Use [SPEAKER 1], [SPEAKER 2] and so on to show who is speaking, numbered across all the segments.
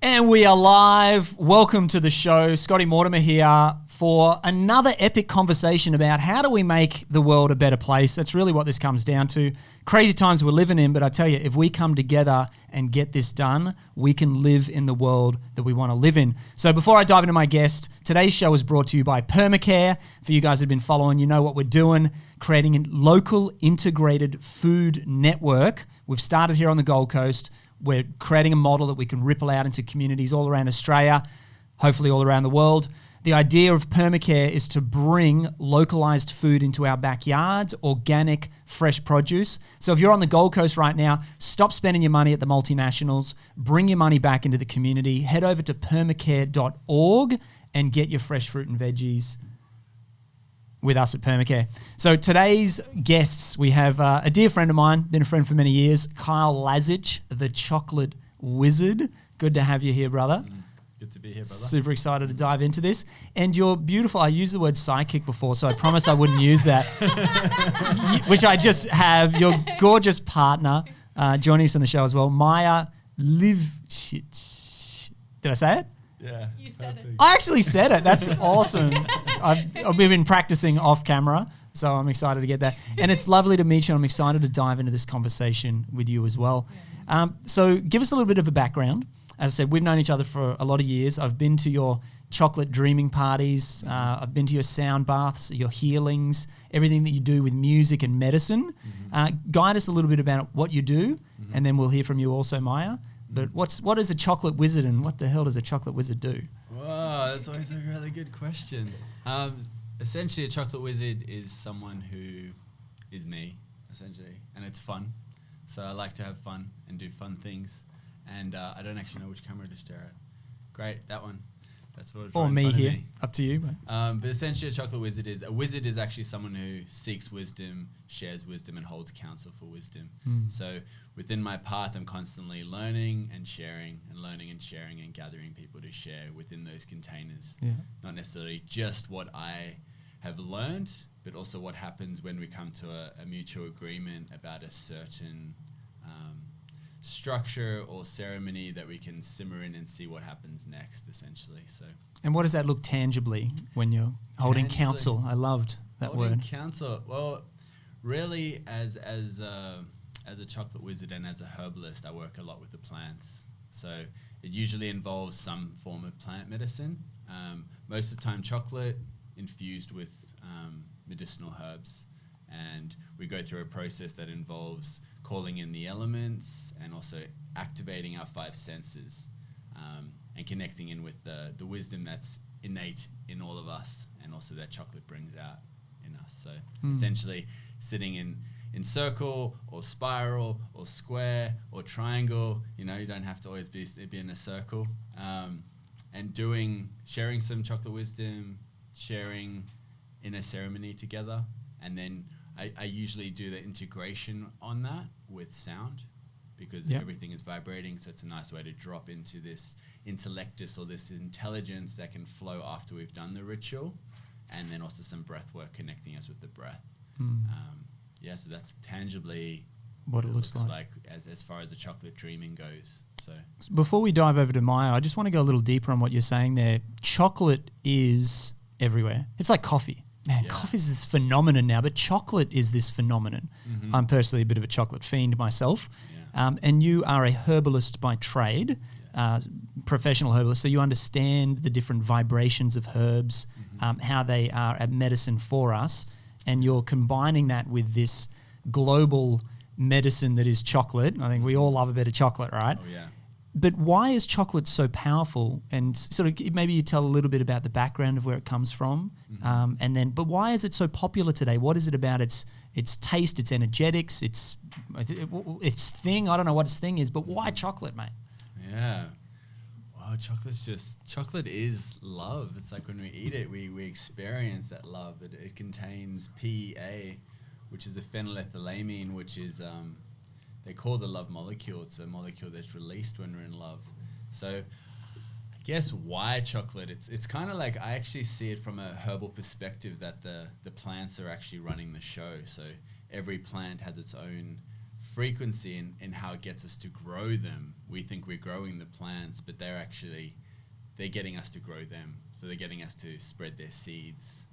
[SPEAKER 1] And we are live. Welcome to the show. Scotty Mortimer here for another epic conversation about how do we make the world a better place. That's really what this comes down to. Crazy times we're living in, but I tell you, if we come together and get this done, we can live in the world that we want to live in. So before I dive into my guest, today's show is brought to you by Permacare. For you guys who've been following, you know what we're doing, creating a local integrated food network. We've started here on the Gold Coast. We're creating a model that we can ripple out into communities all around Australia, hopefully all around the world. The idea of Permacare is to bring localized food into our backyards, organic, fresh produce. So if you're on the Gold Coast right now, stop spending your money at the multinationals, bring your money back into the community, head over to permacare.org and get your fresh fruit and veggies with us at Permacare. So today's guests, we have a dear friend of mine, been a friend for many years, Kyle Lazich, the chocolate wizard. Good to have you here, brother.
[SPEAKER 2] Good to be here, brother.
[SPEAKER 1] Super excited to dive into this. And you're beautiful. I used the word sidekick before, so I promise I wouldn't use that, which I just have. Your gorgeous partner joining us on the show as well, Maja Liwszyc. Did I say it?
[SPEAKER 2] Yeah.
[SPEAKER 3] You said it.
[SPEAKER 1] I actually said it. That's awesome. I've been practicing off camera, so I'm excited to get that. And it's lovely to meet you. I'm excited to dive into this conversation with you as well. So give us a little bit of a background. As I said, we've known each other for a lot of years. I've been to your chocolate dreaming parties. I've been to your sound baths, your healings, everything that you do with music and medicine. Guide us a little bit about what you do, and then we'll hear from you also, Maja. But what is a chocolate wizard, and what the hell does a chocolate wizard do?
[SPEAKER 2] Wow, that's always a really good question. Essentially, a chocolate wizard is someone who is me, essentially, and it's fun. So I like to have fun and do fun things, and I don't actually know which camera to stare at. Great, that one. That's what.
[SPEAKER 1] Or me here, up to you.
[SPEAKER 2] But essentially, a wizard is actually someone who seeks wisdom, shares wisdom, and holds counsel for wisdom. So within my path, I'm constantly learning and sharing and gathering people to share within those containers.
[SPEAKER 1] Yeah.
[SPEAKER 2] Not necessarily just what I have learned, but also what happens when we come to a mutual agreement about a certain structure or ceremony that we can simmer in and see what happens next, essentially. So.
[SPEAKER 1] And what does that look tangibly when you're holding counsel? I loved that
[SPEAKER 2] holding
[SPEAKER 1] word.
[SPEAKER 2] Counsel. Well, really, as a chocolate wizard and as a herbalist, I work a lot with the plants. So it usually involves some form of plant medicine. Most of the time, chocolate infused with medicinal herbs, and we go through a process that involves calling in the elements and also activating our five senses, and connecting in with the wisdom that's innate in all of us, and also that chocolate brings out in us. So essentially sitting in circle or spiral or square or triangle, you don't have to always be in a circle, and sharing some chocolate wisdom, sharing in a ceremony together, and then I usually do the integration on that with sound, because everything is vibrating, so it's a nice way to drop into this intellectus or this intelligence that can flow after we've done the ritual, and then also some breath work connecting us with the breath. So that's tangibly
[SPEAKER 1] what it looks
[SPEAKER 2] like as far as the chocolate dreaming goes. So
[SPEAKER 1] before we dive over to Maja, I just want to go a little deeper on what you're saying there. Chocolate is everywhere. It's like coffee. Man, coffee is this phenomenon now, but chocolate is this phenomenon. I'm personally a bit of a chocolate fiend myself. And you are a herbalist by trade, professional herbalist, so you understand the different vibrations of herbs, how they are a medicine for us, and you're combining that with this global medicine that is chocolate. I think we all love a bit of chocolate, right?
[SPEAKER 2] Oh, yeah.
[SPEAKER 1] But why is chocolate so powerful? And sort of maybe you tell a little bit about the background of where it comes from, but why is it so popular today? What is it about its taste, its energetics, its thing? I don't know what its thing is, but why chocolate, mate?
[SPEAKER 2] Yeah. Wow, chocolate is love. It's like when we eat it, we experience that love. It contains PEA, which is the phenylethylamine, which is they call the love molecule. It's a molecule that's released when we're in love. So I guess why chocolate? It's kind of like, I actually see it from a herbal perspective, that the plants are actually running the show. So every plant has its own frequency in how it gets us to grow them we think we're growing the plants, but they're getting us to grow them. So they're getting us to spread their seeds.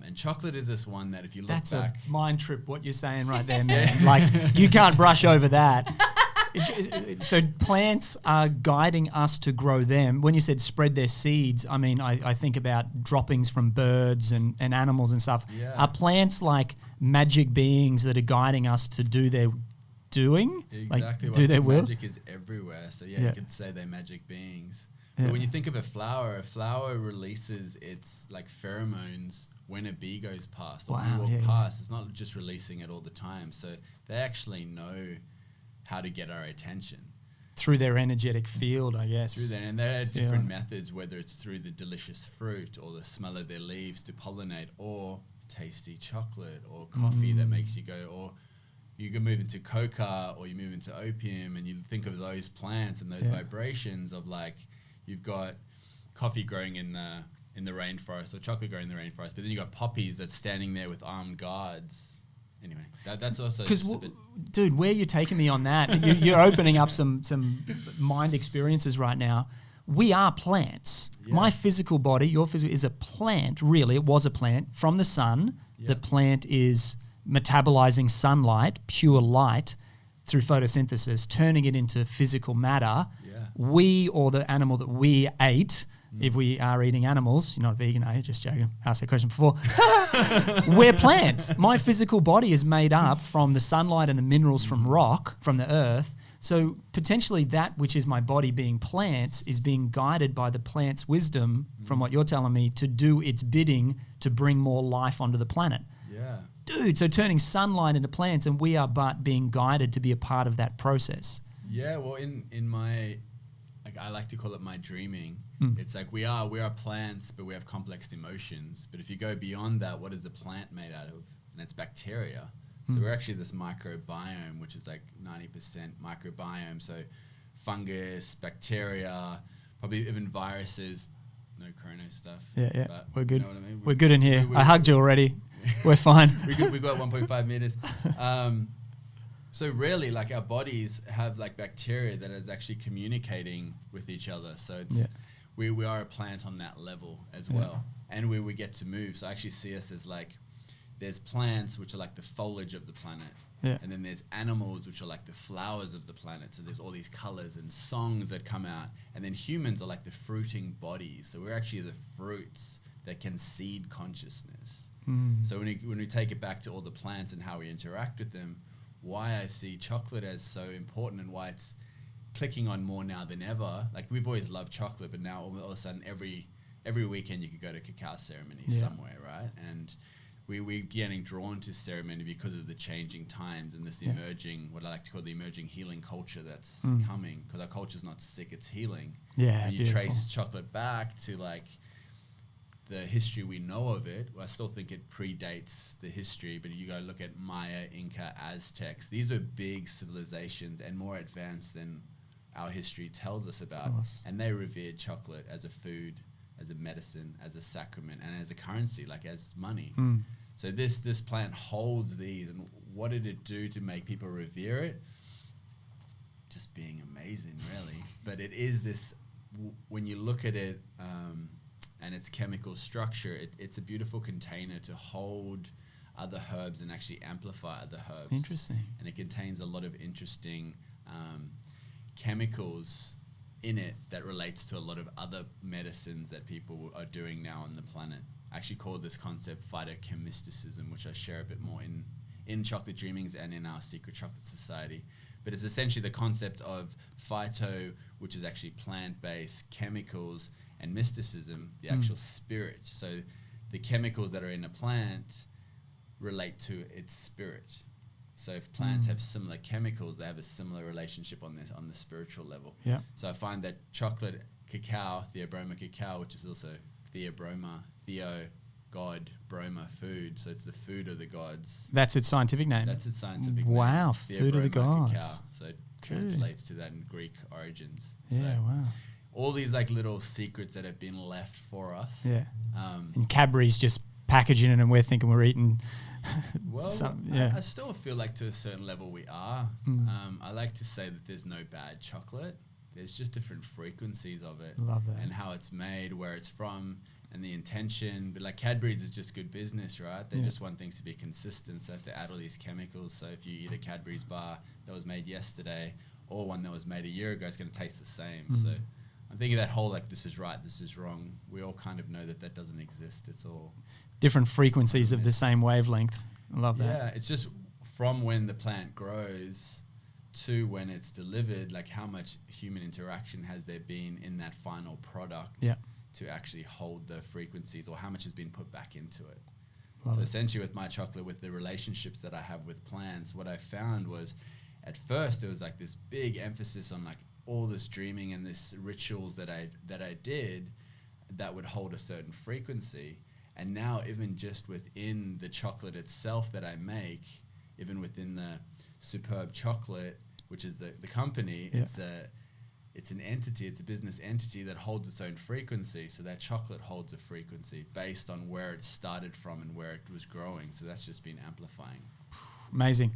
[SPEAKER 2] And chocolate is this one that if you look back...
[SPEAKER 1] That's a mind trip, what you're saying right there, man. Like, you can't brush over that. So plants are guiding us to grow them. When you said spread their seeds, I mean, I think about droppings from birds and animals and stuff.
[SPEAKER 2] Yeah.
[SPEAKER 1] Are plants like magic beings that are guiding us to do their doing?
[SPEAKER 2] Exactly.
[SPEAKER 1] Like, do their will?
[SPEAKER 2] Magic is everywhere. So you could say they're magic beings.
[SPEAKER 1] Yeah.
[SPEAKER 2] But when you think of a flower releases its like pheromones when a bee goes past or
[SPEAKER 1] Wow,
[SPEAKER 2] we walk past. It's not just releasing it all the time. So they actually know how to get our attention.
[SPEAKER 1] Through their energetic field, I guess.
[SPEAKER 2] Through that, and there are different methods, whether it's through the delicious fruit or the smell of their leaves to pollinate, or tasty chocolate or coffee that makes you go, or you can move into coca or you move into opium, and you think of those plants and those vibrations of like, you've got coffee growing in the rainforest or chocolate growing in the rainforest, but then you got poppies that's standing there with armed guards. Anyway, that's also
[SPEAKER 1] because, dude, where you're taking me on that, you're opening up some mind experiences right now. We are plants. Yeah. My physical body, your physical, is a plant. Really, it was a plant from the sun. Yeah. The plant is metabolizing sunlight, pure light, through photosynthesis, turning it into physical matter.
[SPEAKER 2] Yeah.
[SPEAKER 1] We, or the animal that we ate, if we are eating animals, you're not vegan, are you? Just joking. Asked that question before. We're plants. My physical body is made up from the sunlight and the minerals from rock, from the earth. So potentially that which is my body being plants is being guided by the plant's wisdom, from what you're telling me, to do its bidding to bring more life onto the planet.
[SPEAKER 2] Yeah.
[SPEAKER 1] Dude, so turning sunlight into plants, and we are but being guided to be a part of that process.
[SPEAKER 2] Yeah, well, in my... I like to call it my dreaming. It's like we are plants, but we have complex emotions. But if you go beyond that, what is the plant made out of? And it's bacteria. So we're actually this microbiome, which is like 90% microbiome. So fungus, bacteria, probably even viruses. No chrono stuff.
[SPEAKER 1] Yeah.
[SPEAKER 2] But
[SPEAKER 1] we're good.
[SPEAKER 2] You know what I mean?
[SPEAKER 1] We're good in here. I hugged you already. We're fine.
[SPEAKER 2] we got 1.5 meters. So really, like, our bodies have like bacteria that is actually communicating with each other. So it's we are a plant on that level as well, and we get to move. So I actually see us as like, there's plants which are like the foliage of the planet, and then there's animals which are like the flowers of the planet. So there's all these colors and songs that come out, and then humans are like the fruiting bodies. So we're actually the fruits that can seed consciousness. So when we take it back to all the plants and how we interact with them, why I see chocolate as so important and why it's clicking on more now than ever. Like, we've always loved chocolate, but now all of a sudden every weekend you could go to cacao ceremony somewhere, right? And we're getting drawn to ceremony because of the changing times and this emerging, what I like to call the emerging healing culture that's coming, because our culture's not sick, it's healing.
[SPEAKER 1] Yeah,
[SPEAKER 2] and you trace chocolate back to like the history we know of it. Well, I still think it predates the history, but you go look at Maya, Inca, Aztecs. These are big civilizations and more advanced than our history tells us about. And they revered chocolate as a food, as a medicine, as a sacrament, and as a currency, like as money. So this plant holds these, and what did it do to make people revere it? Just being amazing, really. But it is this, when you look at it, and its chemical structure, it's a beautiful container to hold other herbs and actually amplify other herbs.
[SPEAKER 1] Interesting.
[SPEAKER 2] And it contains a lot of interesting chemicals in it that relates to a lot of other medicines that people are doing now on the planet. I actually call this concept phytochemysticism, which I share a bit more in Chocolate Dreamings and in our Secret Chocolate Society. But it's essentially the concept of phyto, which is actually plant-based chemicals, and mysticism, the actual spirit. So the chemicals that are in a plant relate to its spirit. So if plants have similar chemicals, they have a similar relationship on the spiritual level.
[SPEAKER 1] Yeah.
[SPEAKER 2] So I find that chocolate, cacao, Theobroma cacao, which is also Theobroma, Theo, God, Broma, food. So it's the food of the gods.
[SPEAKER 1] That's its scientific name?
[SPEAKER 2] That's its scientific name.
[SPEAKER 1] Wow, food of the gods.
[SPEAKER 2] Cacao. So it translates to that in Greek origins.
[SPEAKER 1] Yeah, wow.
[SPEAKER 2] All these like little secrets that have been left for us.
[SPEAKER 1] Yeah. And Cadbury's just packaging it and we're thinking we're eating
[SPEAKER 2] well, I still feel like to a certain level we are. I like to say that there's no bad chocolate. there's just different frequencies of it.
[SPEAKER 1] Love that.
[SPEAKER 2] And how it's made, where it's from, and the intention. But like Cadbury's is just good business, right? They just want things to be consistent, so they have to add all these chemicals. So if you eat a Cadbury's bar that was made yesterday or one that was made a year ago, it's going to taste the same. So I'm thinking that whole like this is right, this is wrong, we all kind of know that doesn't exist. It's all
[SPEAKER 1] different frequencies of the same wavelength. I love that.
[SPEAKER 2] Yeah, it's just from when the plant grows to when it's delivered, like how much human interaction has there been in that final product to actually hold the frequencies, or how much has been put back into it. So essentially with my chocolate, with the relationships that I have with plants, what I found was at first there was like this big emphasis on like all this dreaming and this rituals that I did that would hold a certain frequency. And now even just within the chocolate itself that I make, even within the Superb Chocolate, which is the company, it's an entity, it's a business entity that holds its own frequency. So that chocolate holds a frequency based on where it started from and where it was growing. So that's just been amplifying.
[SPEAKER 1] Amazing.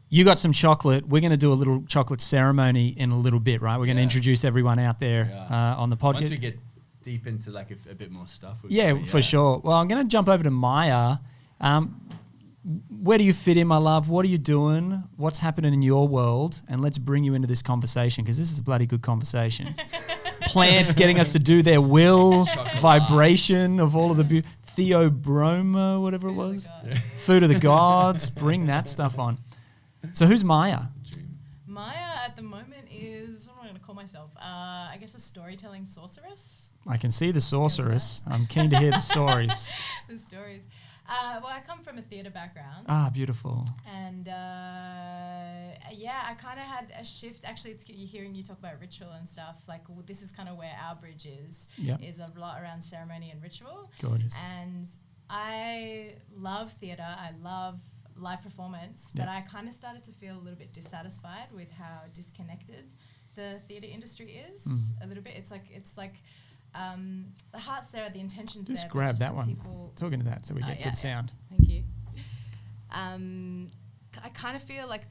[SPEAKER 1] You got some chocolate. We're going to do a little chocolate ceremony in a little bit, right? We're going to introduce everyone out there on the podcast.
[SPEAKER 2] Once we get deep into like a bit more stuff.
[SPEAKER 1] For sure. Well, I'm going to jump over to Maja. Where do you fit in, my love? What are you doing? What's happening in your world? And let's bring you into this conversation, because this is a bloody good conversation. Plants getting us to do their will, vibration of all of the theobroma, whatever it was. Food of the gods. Bring that stuff on. So who's Maja?
[SPEAKER 3] Maja at the moment is, what am I going to call myself? I guess a storytelling sorceress.
[SPEAKER 1] I can see the sorceress. I'm keen to hear the stories.
[SPEAKER 3] The stories. Well, I come from a theatre background.
[SPEAKER 1] Ah, beautiful.
[SPEAKER 3] And I kind of had a shift. Actually, it's hearing you talk about ritual and stuff. Like, this is kind of where our bridge is a lot around ceremony and ritual.
[SPEAKER 1] Gorgeous.
[SPEAKER 3] And I love theatre. I love live performance, but I kind of started to feel a little bit dissatisfied with how disconnected the theatre industry is a little bit. It's like the heart's there, the intention's there.
[SPEAKER 1] Just grab that one. Talking to that so we get good sound.
[SPEAKER 3] Thank you. I kind of feel like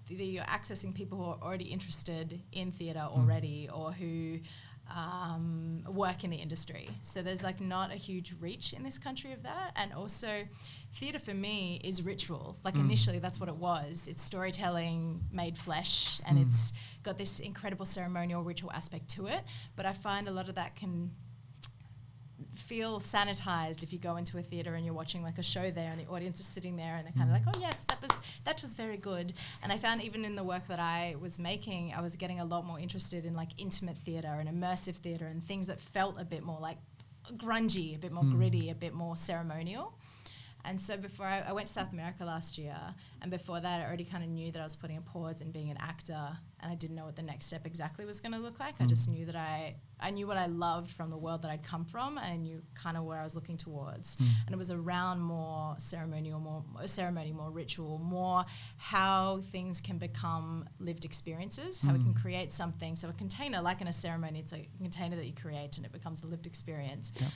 [SPEAKER 3] you're accessing people who are already interested in theatre already, or who work in the industry. So there's like not a huge reach in this country of that. And also theatre for me is ritual. Like initially that's what it was. It's storytelling made flesh, and it's got this incredible ceremonial ritual aspect to it. But I find a lot of that can feel sanitized if you go into a theatre and you're watching like a show there and the audience is sitting there and they're kind of like, oh yes, that was very good. And I found even in the work that I was making, I was getting a lot more interested in like intimate theatre and immersive theatre and things that felt a bit more like grungy, a bit more gritty, a bit more ceremonial. And so before I went to South America last year, and before that I already kind of knew that I was putting a pause in being an actor, and I didn't know what the next step exactly was going to look like. I just knew that I knew what I loved from the world that I'd come from, and I knew kind of where I was looking towards. And it was around more ceremonial, more ceremony, more ritual, more how things can become lived experiences, how we can create something. So a container, like in a ceremony, it's a container that you create and it becomes a lived experience. Yep.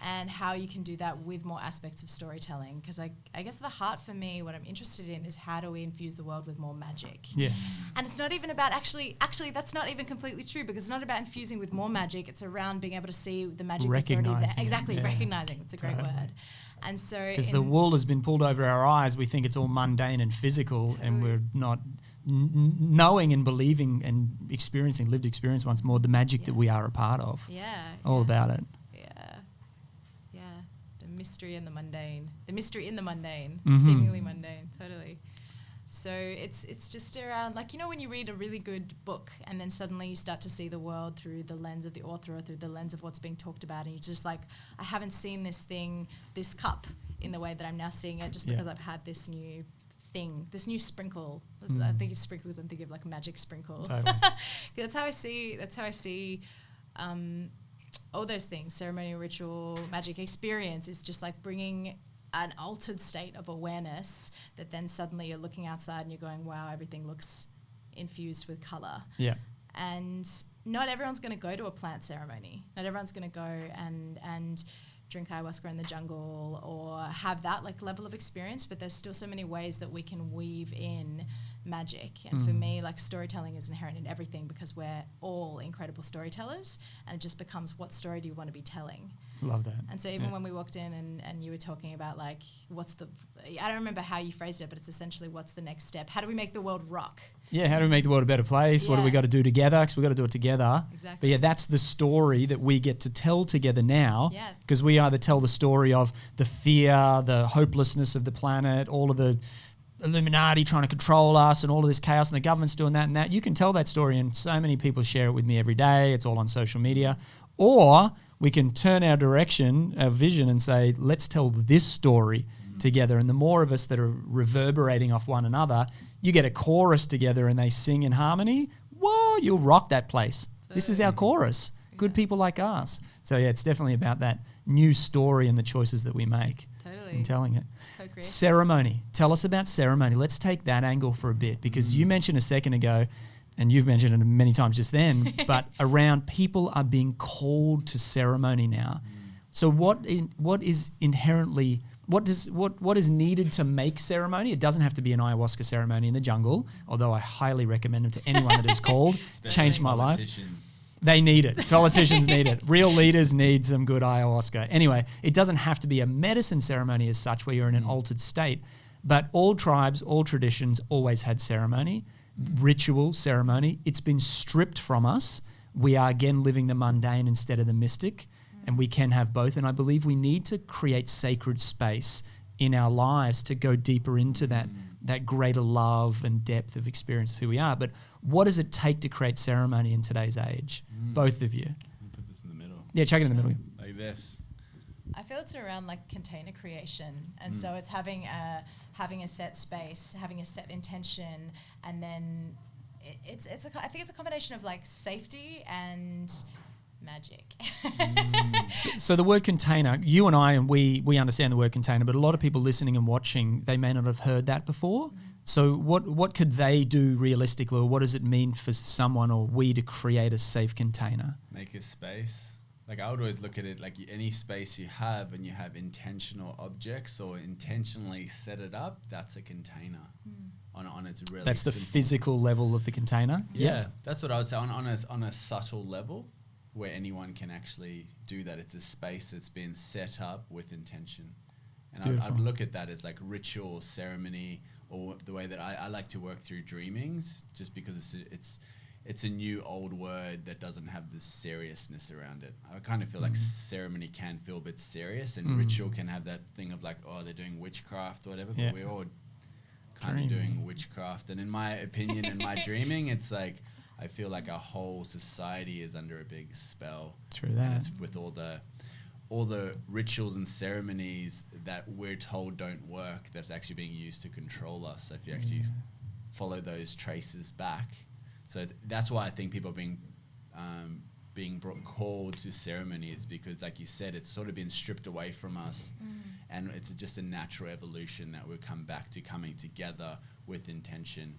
[SPEAKER 3] And how you can do that with more aspects of storytelling. Because I guess the heart for me, what I'm interested in is how do we infuse the world with more magic.
[SPEAKER 1] Yes.
[SPEAKER 3] And it's not even about actually that's not even completely true, because it's not about infusing with more magic. It's around being able to see the magic that's already there. Exactly, recognizing. It's a great word. And so
[SPEAKER 1] because the wool has been pulled over our eyes, we think it's all mundane and physical, and we're not knowing and believing and experiencing lived experience once more the magic that we are a part of. All about it.
[SPEAKER 3] Mystery and the mundane. The mystery in the mundane, seemingly mundane, totally. So it's just around, like, you know, when you read a really good book and then suddenly you start to see the world through the lens of the author or through the lens of what's being talked about, and you're just like, I haven't seen this cup in the way that I'm now seeing it, just because I've had this new thing, this new sprinkle. I think of sprinkles and think of like a magic sprinkle. Totally. That's how I see all those things, ceremonial, ritual, magic experience is just like bringing an altered state of awareness that then suddenly you're looking outside and you're going, wow, everything looks infused with colour. Yeah. And not everyone's going to go to a plant ceremony. Not everyone's going to go and drink ayahuasca in the jungle or have that like level of experience, but there's still so many ways that we can weave in magic. And for me, like, storytelling is inherent in everything because we're all incredible storytellers, and it just becomes, what story do you want to be telling?
[SPEAKER 1] Love that.
[SPEAKER 3] And so even when we walked in and you were talking about, like, I don't remember how you phrased it, but it's essentially, what's the next step? How do we make the world rock?
[SPEAKER 1] Yeah, how do we make the world a better place? What do we got to do together? Because we got to do it together.
[SPEAKER 3] Exactly.
[SPEAKER 1] But yeah, that's the story that we get to tell together now.
[SPEAKER 3] Yeah.
[SPEAKER 1] Because we either tell the story of the fear, the hopelessness of the planet, all of the Illuminati trying to control us and all of this chaos, and the government's doing that and that. You can tell that story, and so many people share it with me every day. It's all on social media. Or we can turn our direction, our vision, and say, let's tell this story together. And the more of us that are reverberating off one another, you get a chorus together and they sing in harmony. Whoa, you'll rock that place. This is our chorus. Good people like us. So yeah, it's definitely about that new story and the choices that we make in telling it.
[SPEAKER 3] Co-creation.
[SPEAKER 1] Ceremony. Tell us about ceremony. Let's take that angle for a bit, because you mentioned a second ago, and you've mentioned it many times just then, but around people are being called to ceremony now. So what is inherently, what is needed to make ceremony? It doesn't have to be an ayahuasca ceremony in the jungle, although I highly recommend them to anyone that is called. Changed my life. They need it. Politicians need it. Real leaders need some good ayahuasca. Anyway, it doesn't have to be a medicine ceremony as such where you're in an altered state, but all tribes, all traditions always had ceremony, ritual, ceremony. It's been stripped from us. We are again living the mundane instead of the mystic, and we can have both. And I believe we need to create sacred space in our lives to go deeper into that greater love and depth of experience of who we are. But what does it take to create ceremony in today's age? Both of you.
[SPEAKER 2] Put this in the middle.
[SPEAKER 1] Yeah, chuck it in the middle.
[SPEAKER 2] Like this.
[SPEAKER 3] I feel it's around, like, container creation, and so it's having a set space, having a set intention, and then I think it's a combination of, like, safety and magic.
[SPEAKER 1] So the word container, you and I, and we understand the word container, but a lot of people listening and watching, they may not have heard that before. So what could they do realistically, or what does it mean for someone or we to create a safe container?
[SPEAKER 2] Make a space. Like, I would always look at it like any space you have and you have intentional objects or intentionally set it up, that's a container on its really
[SPEAKER 1] That's the
[SPEAKER 2] simple.
[SPEAKER 1] physical level of the container?
[SPEAKER 2] Yeah, that's what I would say on a subtle level where anyone can actually do that. It's a space that's been set up with intention. And I'd look at that as like ritual, ceremony, or the way that I like to work through dreamings, just because it's a new old word that doesn't have this seriousness around it. I kind of feel like ceremony can feel a bit serious, and ritual can have that thing of like, oh, they're doing witchcraft or whatever, but we're all kind of doing witchcraft. And in my opinion, in my dreaming, it's like, I feel like our whole society is under a big spell.
[SPEAKER 1] True that.
[SPEAKER 2] And it's with all the rituals and ceremonies that we're told don't work, that's actually being used to control us. So if you actually follow those traces back. So that's why I think people are being called to ceremonies, because, like you said, it's sort of been stripped away from us, and it's just a natural evolution that we'll come back to coming together with intention.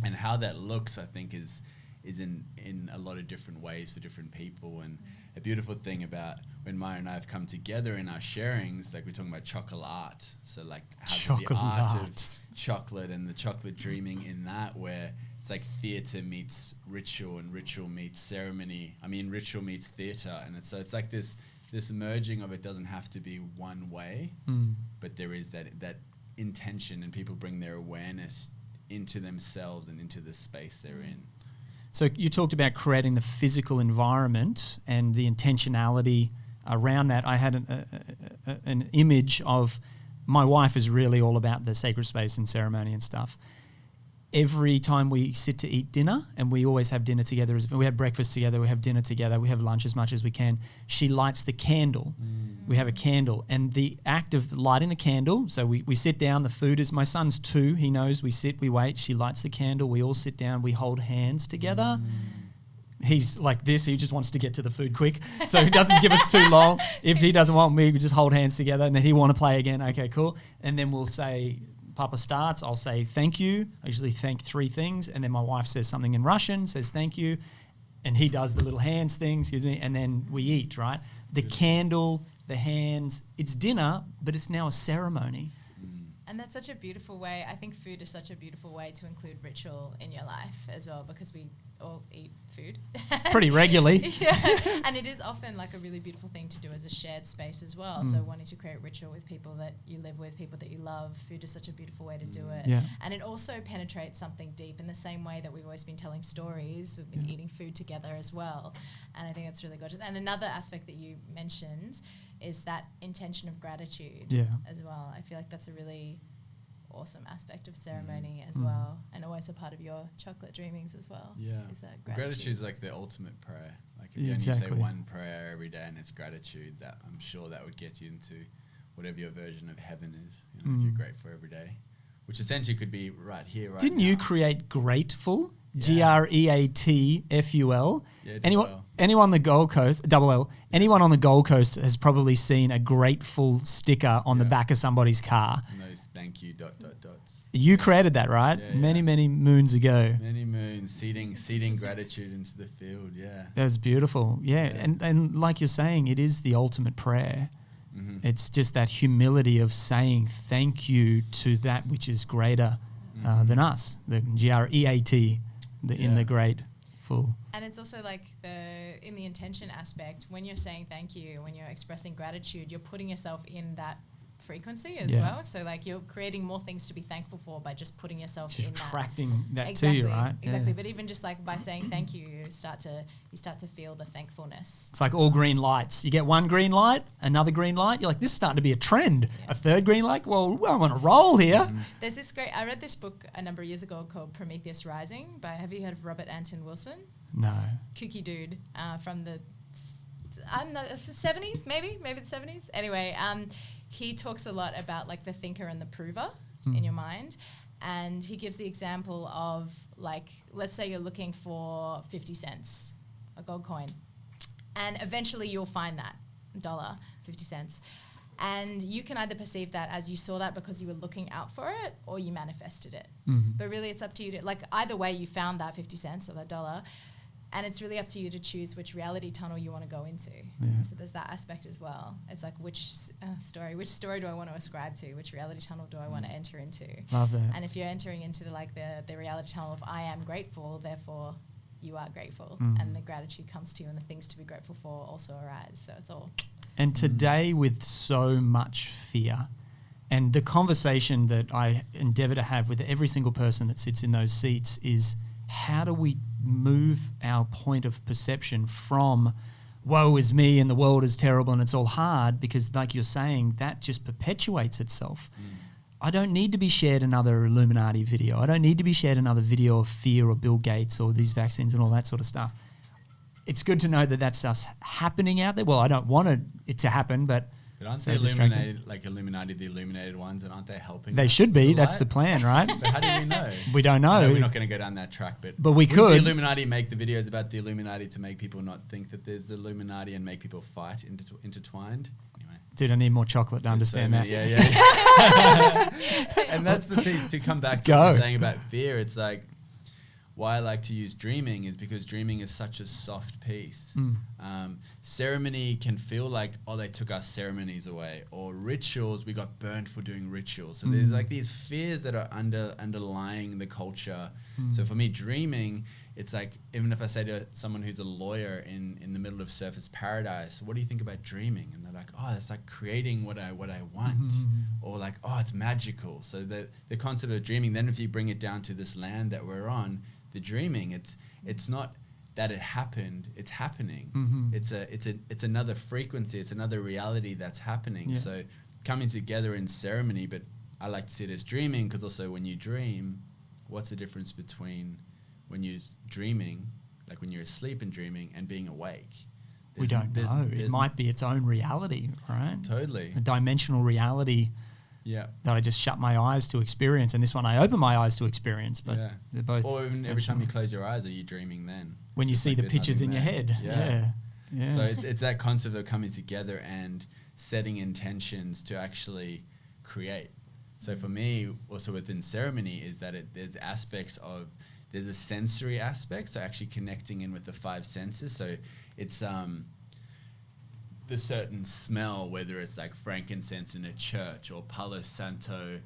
[SPEAKER 2] And how that looks, I think, is in a lot of different ways for different people. And a beautiful thing about when Maya and I have come together in our sharings, like we're talking about chocolate art, so like having the art of chocolate and the chocolate dreaming in that, where it's like theatre meets ritual and ritual meets ceremony. I mean, ritual meets theatre, and it's like this merging of, it doesn't have to be one way, but there is that intention, and people bring their awareness into themselves and into the space they're in.
[SPEAKER 1] So you talked about creating the physical environment and the intentionality around that. I had an image of, my wife is really all about the sacred space and ceremony and stuff. Every time we sit to eat dinner, and we always have dinner together, we have breakfast together, we have dinner together, we have lunch as much as we can, she lights the candle. We have a candle, and the act of lighting the candle, so we sit down, the food is, my son's 2, he knows, we sit, we wait, she lights the candle, we all sit down, we hold hands together. He's like this, he just wants to get to the food quick, so he doesn't give us too long. If he doesn't want me, we just hold hands together, and then he want to play again, okay, cool. And then we'll say, Papa starts, I'll say thank you. I usually thank 3 things, and then my wife says something in Russian, says thank you, and he does the little hands thing, and then we eat, right? The candle, the hands, it's dinner, but it's now a ceremony.
[SPEAKER 3] And that's such a beautiful way. I think food is such a beautiful way to include ritual in your life as well, because we all eat food.
[SPEAKER 1] Pretty regularly.
[SPEAKER 3] Yeah. And it is often like a really beautiful thing to do as a shared space as well. So wanting to create ritual with people that you live with, people that you love, food is such a beautiful way to do it.
[SPEAKER 1] Yeah.
[SPEAKER 3] And it also penetrates something deep in the same way that we've always been telling stories. We've been eating food together as well. And I think that's really gorgeous. And another aspect that you mentioned is that intention of gratitude as well. I feel like that's a really awesome aspect of ceremony as well, and always a part of your chocolate dreamings as well.
[SPEAKER 2] Yeah,
[SPEAKER 3] is that
[SPEAKER 2] gratitude is like the ultimate prayer. Like if you only say one prayer every day and it's gratitude, that I'm sure that would get you into whatever your version of heaven is. You know, if you're grateful every day, which essentially could be right here, right
[SPEAKER 1] Didn't
[SPEAKER 2] now.
[SPEAKER 1] you create Grateful?
[SPEAKER 2] Yeah.
[SPEAKER 1] Greatful.
[SPEAKER 2] Yeah,
[SPEAKER 1] anyone on the Gold Coast, double L, anyone on the Gold Coast has probably seen a grateful sticker on the back of somebody's car.
[SPEAKER 2] And those thank you ...
[SPEAKER 1] You created that, right?
[SPEAKER 2] Yeah,
[SPEAKER 1] many moons ago.
[SPEAKER 2] Many moons, seeding gratitude into the field, yeah.
[SPEAKER 1] That's beautiful. Yeah. And like you're saying, it is the ultimate prayer. It's just that humility of saying thank you to that which is greater than us, the Great, in the grateful.
[SPEAKER 3] And it's also like in the intention aspect, when you're saying thank you, when you're expressing gratitude, you're putting yourself in that frequency as well. So like you're creating more things to be thankful for by just putting yourself
[SPEAKER 1] just
[SPEAKER 3] in that.
[SPEAKER 1] attracting that
[SPEAKER 3] Exactly,
[SPEAKER 1] to you, right?
[SPEAKER 3] Exactly. But even just like by saying thank you, you start to feel the thankfulness.
[SPEAKER 1] It's like all green lights. You get one green light, another green light. You're like, this is starting to be a trend. A third green light. Well, I'm on a roll here.
[SPEAKER 3] There's this I read this book a number of years ago called Prometheus Rising have you heard of Robert Anton Wilson?
[SPEAKER 1] No.
[SPEAKER 3] Kooky dude from the 70s, maybe the 70s. Anyway, he talks a lot about like the thinker and the prover in your mind. And he gives the example of like, let's say you're looking for 50 cents, a gold coin. And eventually you'll find that $1, 50 cents. And you can either perceive that as you saw that because you were looking out for it or you manifested it. But really it's up to you to, like either way you found that 50 cents or that $1. And it's really up to you to choose which reality tunnel you want to go into.
[SPEAKER 1] Yeah.
[SPEAKER 3] So there's that aspect as well. It's like which story do I want to ascribe to? Which reality tunnel do I want to enter into?
[SPEAKER 1] Love that.
[SPEAKER 3] And if you're entering into the reality tunnel of I am grateful, therefore you are grateful. And the gratitude comes to you and the things to be grateful for also arise. So it's all.
[SPEAKER 1] And today with so much fear, and the conversation that I endeavour to have with every single person that sits in those seats is, how do we move our point of perception from woe is me and the world is terrible and it's all hard, because like you're saying, that just perpetuates itself. I don't need to be shared another Illuminati video. I don't need to be shared another video of fear or Bill Gates or these vaccines and all that sort of stuff. It's good to know that stuff's happening out there. Well, I don't want it to happen, but
[SPEAKER 2] aren't they Illuminati, the illuminated ones, and aren't they helping
[SPEAKER 1] They
[SPEAKER 2] us
[SPEAKER 1] should
[SPEAKER 2] to
[SPEAKER 1] be.
[SPEAKER 2] the
[SPEAKER 1] That's
[SPEAKER 2] light?
[SPEAKER 1] the plan, right?
[SPEAKER 2] But how do we know?
[SPEAKER 1] We don't know.
[SPEAKER 2] No, we're not going to go down that track, but
[SPEAKER 1] we
[SPEAKER 2] wouldn't
[SPEAKER 1] could.
[SPEAKER 2] the Illuminati make the videos about the Illuminati to make people not think that there's the Illuminati and make people fight intertwined? Anyway.
[SPEAKER 1] Dude, I need more chocolate to understand that.
[SPEAKER 2] Yeah. And that's the thing, to come back to what you're saying about fear. It's like, why I like to use dreaming is because dreaming is such a soft piece. Ceremony can feel like, oh, they took our ceremonies away, or rituals, we got burnt for doing rituals. So there's like these fears that are underlying the culture. So for me, dreaming, it's like, even if I say to someone who's a lawyer in the middle of Surfer's Paradise, what do you think about dreaming? And they're like, oh, it's like creating what I want, or like, oh, it's magical. So the concept of dreaming, then if you bring it down to this land that we're on, the dreaming, it's not that it happened, it's happening. It's another frequency, it's another reality that's happening. So coming together in ceremony, but I like to see it as dreaming, because also when you dream, what's the difference between when you're dreaming, like when you're asleep and dreaming, and being awake?
[SPEAKER 1] We don't know. It might be its own reality, right?
[SPEAKER 2] Totally.
[SPEAKER 1] A dimensional reality.
[SPEAKER 2] Yeah.
[SPEAKER 1] That I just shut my eyes to experience, and this one I open my eyes to experience, but they're both.
[SPEAKER 2] Or even every time you close your eyes, are you dreaming then?
[SPEAKER 1] When you see the pictures in your head. Yeah.
[SPEAKER 2] So it's that concept of coming together and setting intentions to actually create. So for me, also within ceremony, is that there's aspects of, there's a sensory aspect, so actually connecting in with the five senses. So it's the certain smell, whether it's like frankincense in a church or Palo Santo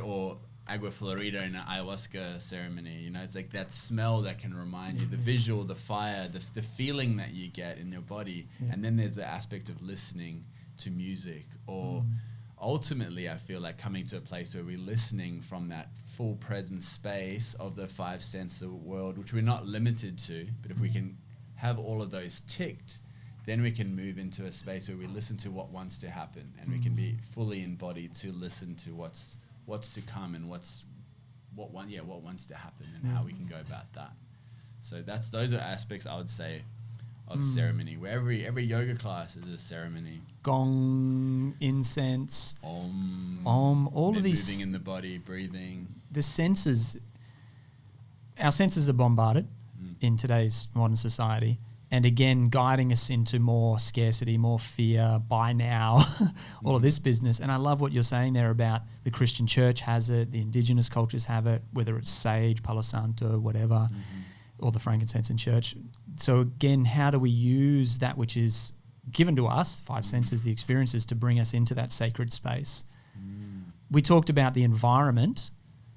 [SPEAKER 2] or agua florida in an ayahuasca ceremony. You know, it's like that smell that can remind you, the visual, the fire, the feeling that you get in your body. And then there's the aspect of listening to music, or ultimately I feel like coming to a place where we're listening from that full present space of the five sense of the world, which we're not limited to, but if we can have all of those ticked, then we can move into a space where we listen to what wants to happen, and we can be fully embodied to listen to what's to come and what wants to happen, and how we can go about that. So those are aspects I would say of ceremony, where every yoga class is a ceremony.
[SPEAKER 1] Gong, incense,
[SPEAKER 2] Om,
[SPEAKER 1] all of these
[SPEAKER 2] moving in the body, breathing.
[SPEAKER 1] The senses, our senses are bombarded in today's modern society, and again guiding us into more scarcity, more fear, buy now, all of this business. And I love what you're saying there about the Christian church has it, the indigenous cultures have it, whether it's sage, Palo Santo, whatever, or the frankincense in church. So again, how do we use that which is given to us, five senses, the experiences, to bring us into that sacred space? We talked about the environment,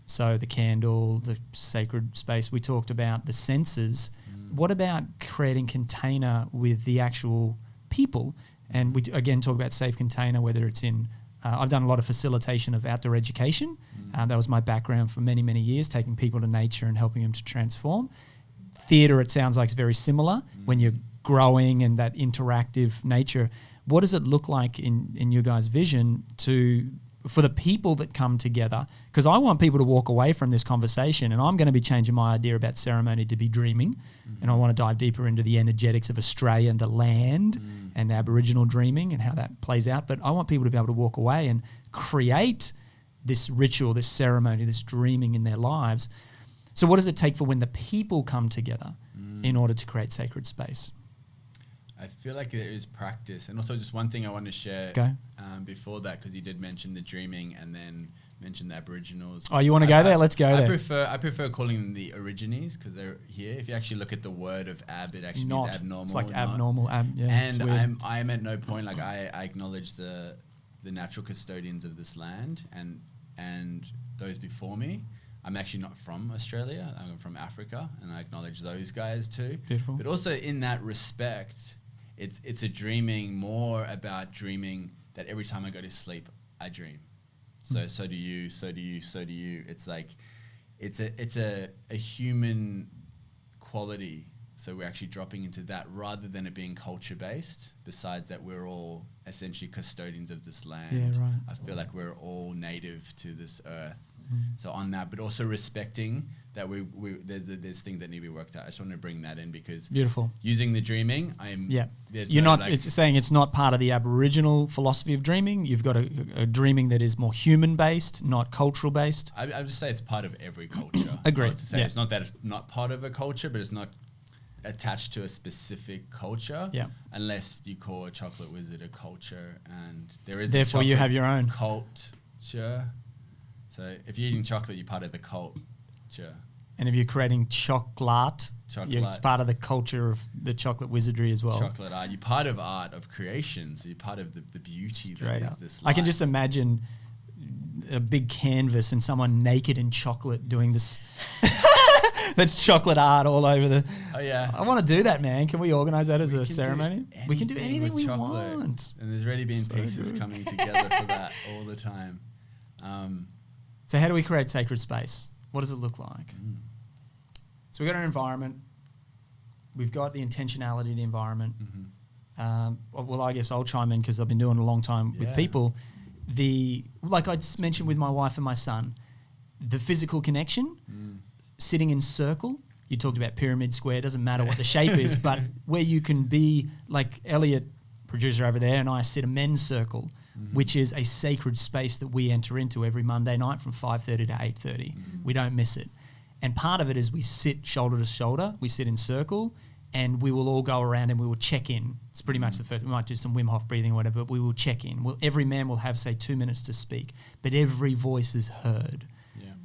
[SPEAKER 1] so the candle, the sacred space. We talked about the senses. What about creating container with the actual people? And we again talk about safe container, whether it's in, I've done a lot of facilitation of outdoor education. That was my background for many, many years, taking people to nature and helping them to transform. Theatre, it sounds like it's very similar when you're growing and that interactive nature. What does it look like in your guys' vision for the people that come together? Because I want people to walk away from this conversation, and I'm going to be changing my idea about ceremony to be dreaming, and I want to dive deeper into the energetics of Australia and the land and Aboriginal dreaming and how that plays out. But I want people to be able to walk away and create this ritual, this ceremony, this dreaming in their lives. So what does it take for when the people come together in order to create sacred space?
[SPEAKER 2] I feel like there is practice. And also just one thing I want to share before that, because you did mention the dreaming and then mention the Aboriginals.
[SPEAKER 1] Oh, you want to go there? Let's go there.
[SPEAKER 2] I prefer calling them the Origines, because they're here. If you actually look at the word of ab, it actually means abnormal.
[SPEAKER 1] It's like abnormal.
[SPEAKER 2] And I am at no point, like I acknowledge the natural custodians of this land and those before me. I'm actually not from Australia. I'm from Africa, and I acknowledge those guys too. Beautiful. But also in that respect, it's a dreaming, more about dreaming that every time I go to sleep, I dream. So do you, so do you, so do you. It's like, it's a human quality. So we're actually dropping into that rather than it being culture based. Besides that, we're all essentially custodians of this land.
[SPEAKER 1] Yeah, right.
[SPEAKER 2] I feel like we're all native to this earth. So on that, but also respecting that there's things that need to be worked out. I just want to bring that in because
[SPEAKER 1] beautiful.
[SPEAKER 2] Using the dreaming,
[SPEAKER 1] it's saying it's not part of the Aboriginal philosophy of dreaming. You've got a dreaming that is more human based, not cultural based.
[SPEAKER 2] I would just say it's part of every culture.
[SPEAKER 1] Agreed.
[SPEAKER 2] It's not that it's not part of a culture, but it's not attached to a specific culture.
[SPEAKER 1] Yeah.
[SPEAKER 2] Unless you call a chocolate wizard a culture, and there is
[SPEAKER 1] therefore you have your own
[SPEAKER 2] culture. So if you're eating chocolate, you're part of the culture.
[SPEAKER 1] And if you're creating chocolate, it's part of the culture of the chocolate wizardry as well.
[SPEAKER 2] Chocolate art. You're part of art, of creation. So you're part of the beauty that is this life.
[SPEAKER 1] I can just imagine a big canvas and someone naked in chocolate doing this. That's chocolate art all over the...
[SPEAKER 2] Oh, yeah.
[SPEAKER 1] I want to do that, man. Can we organise that as a ceremony? We can do anything we
[SPEAKER 2] chocolate.
[SPEAKER 1] Want.
[SPEAKER 2] And there's already been pieces coming together for that all the time.
[SPEAKER 1] So how do we create sacred space? What does it look like? So we've got an environment. We've got the intentionality of the environment. Well, I guess I'll chime in because I've been doing it a long time with people. Like I mentioned with my wife and my son, the physical connection, sitting in circle. You talked about pyramid, square, doesn't matter what the shape is, but where you can be like Elliot, producer over there, and I sit a men's circle, which is a sacred space that we enter into every Monday night from 5:30 to 8:30. We don't miss it. And part of it is we sit shoulder to shoulder, we sit in circle, and we will all go around and we will check in. It's pretty much the first. We might do some Wim Hof breathing or whatever, but we will check in. Every man will have, say, 2 minutes to speak, but every voice is heard.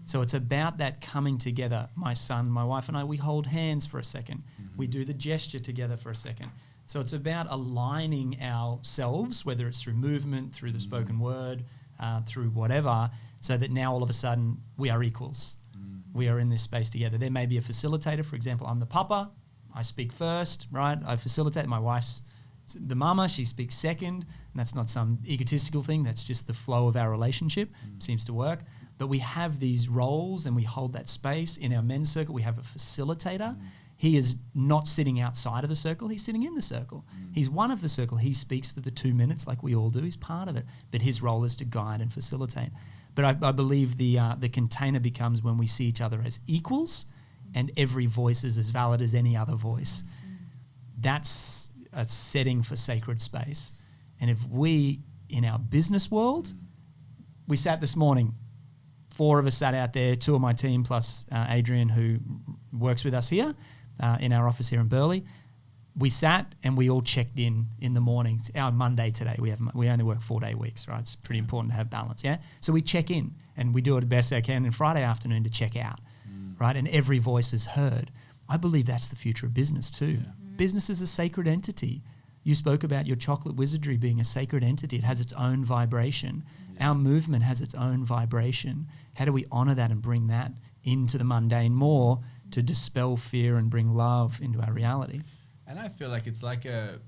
[SPEAKER 1] So it's about that coming together. My son, my wife and I, we hold hands for a second. We do the gesture together for a second. So it's about aligning ourselves, whether it's through movement, through the spoken word, through whatever, so that now all of a sudden we are equals. We are in this space together. There may be a facilitator. For example, I'm the papa. I speak first, right? I facilitate. My wife's the mama. She speaks second. And that's not some egotistical thing. That's just the flow of our relationship. Seems to work. But we have these roles and we hold that space. In our men's circle, we have a facilitator. He is not sitting outside of the circle. He's sitting in the circle. He's one of the circle. He speaks for the 2 minutes like we all do. He's part of it. But his role is to guide and facilitate. But I believe the container becomes when we see each other as equals and every voice is as valid as any other voice. That's a setting for sacred space. And if we, in our business world, we sat this morning, 4 of us sat out there, 2 of my team plus Adrian, who works with us here in our office here in Burleigh. We sat and we all checked in the mornings. Our Monday today, we only work 4-day weeks, right? It's pretty important to have balance, yeah? So we check in and we do it the best I can, and Friday afternoon to check out, right? And every voice is heard. I believe that's the future of business too. Yeah. Business is a sacred entity. You spoke about your chocolate wizardry being a sacred entity. It has its own vibration. Yeah. Our movement has its own vibration. How do we honor that and bring that into the mundane more to dispel fear and bring love into our reality?
[SPEAKER 2] And I feel like it's like a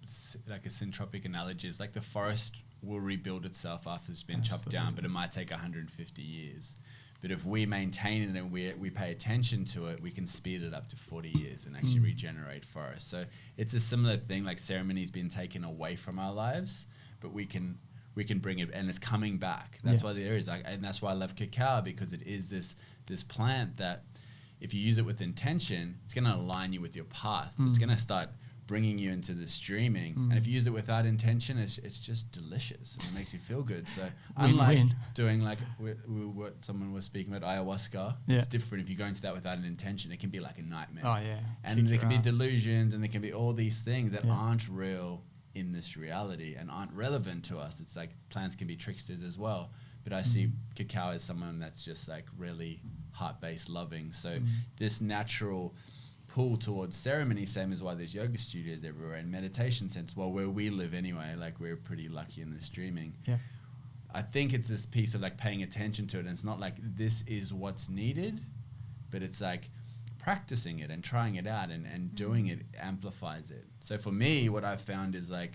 [SPEAKER 2] syntropic analogy. It's like the forest will rebuild itself after it's been chopped down, but it might take 150 years. But if we maintain it and we pay attention to it, we can speed it up to 40 years and actually regenerate forests. So it's a similar thing, like ceremony's been taken away from our lives, but we can bring it, and it's coming back. That's why there is, and that's why I love cacao, because it is this plant that, if you use it with intention, it's going to align you with your path. It's going to start bringing you into this dreaming. And if you use it without intention, it's just delicious and it makes you feel good. So unlike doing like what someone was speaking about, ayahuasca, it's different. If you go into that without an intention, it can be like a nightmare.
[SPEAKER 1] Oh yeah.
[SPEAKER 2] And there can be delusions, and there can be all these things that aren't real in this reality and aren't relevant to us. It's like plants can be tricksters as well. But I see cacao as someone that's just like really heart-based, loving. So this natural pull towards ceremony, same as why there's yoga studios everywhere and meditation centers. Well, where we live anyway, like we're pretty lucky in this dreaming. Yeah. I think it's this piece of like paying attention to it. And it's not like this is what's needed, but it's like practicing it and trying it out and doing it amplifies it. So for me, what I've found is like,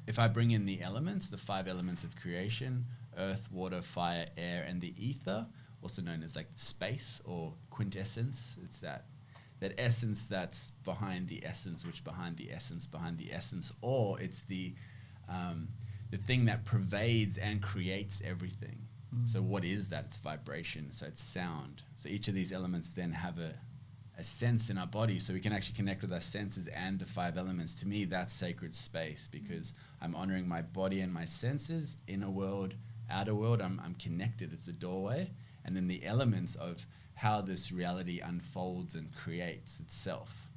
[SPEAKER 2] if I bring in the elements, the 5 elements of creation, earth, water, fire, air, and the ether, also known as like space or quintessence. It's that essence that's behind the essence, which behind the essence, or it's the thing that pervades and creates everything. So what is that? It's vibration. So it's sound. So each of these elements then have a sense in our body, so we can actually connect with our senses and the 5 elements. To me, that's sacred space, because I'm honoring my body and my senses, inner world, outer world. I'm connected. It's a doorway. And then the elements of how this reality unfolds and creates itself.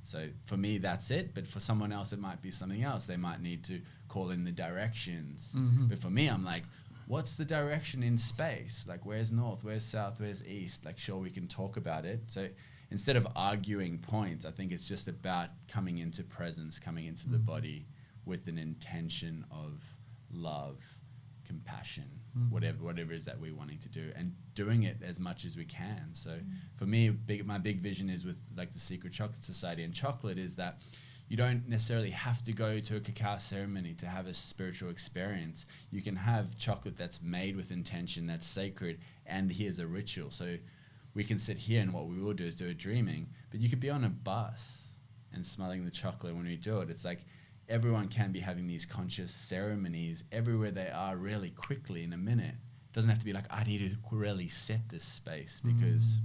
[SPEAKER 2] So for me, that's it. But for someone else, it might be something else. They might need to call in the directions. But for me, I'm like, what's the direction in space? Like, where's north? Where's south? Where's east? Like, sure, we can talk about it. So instead of arguing points, I think it's just about coming into presence, coming into the body with an intention of love, compassion, whatever it is that we're wanting to do, and doing it as much as we can. So for me, my big vision is with like the Secret Chocolate Society and chocolate is that you don't necessarily have to go to a cacao ceremony to have a spiritual experience. You can have chocolate that's made with intention, that's sacred, and here's a ritual. So we can sit here, and what we will do is do a dreaming, but you could be on a bus and smelling the chocolate when we do it. It's like everyone can be having these conscious ceremonies everywhere they are really quickly in a minute. It doesn't have to be like, I need to really set this space, because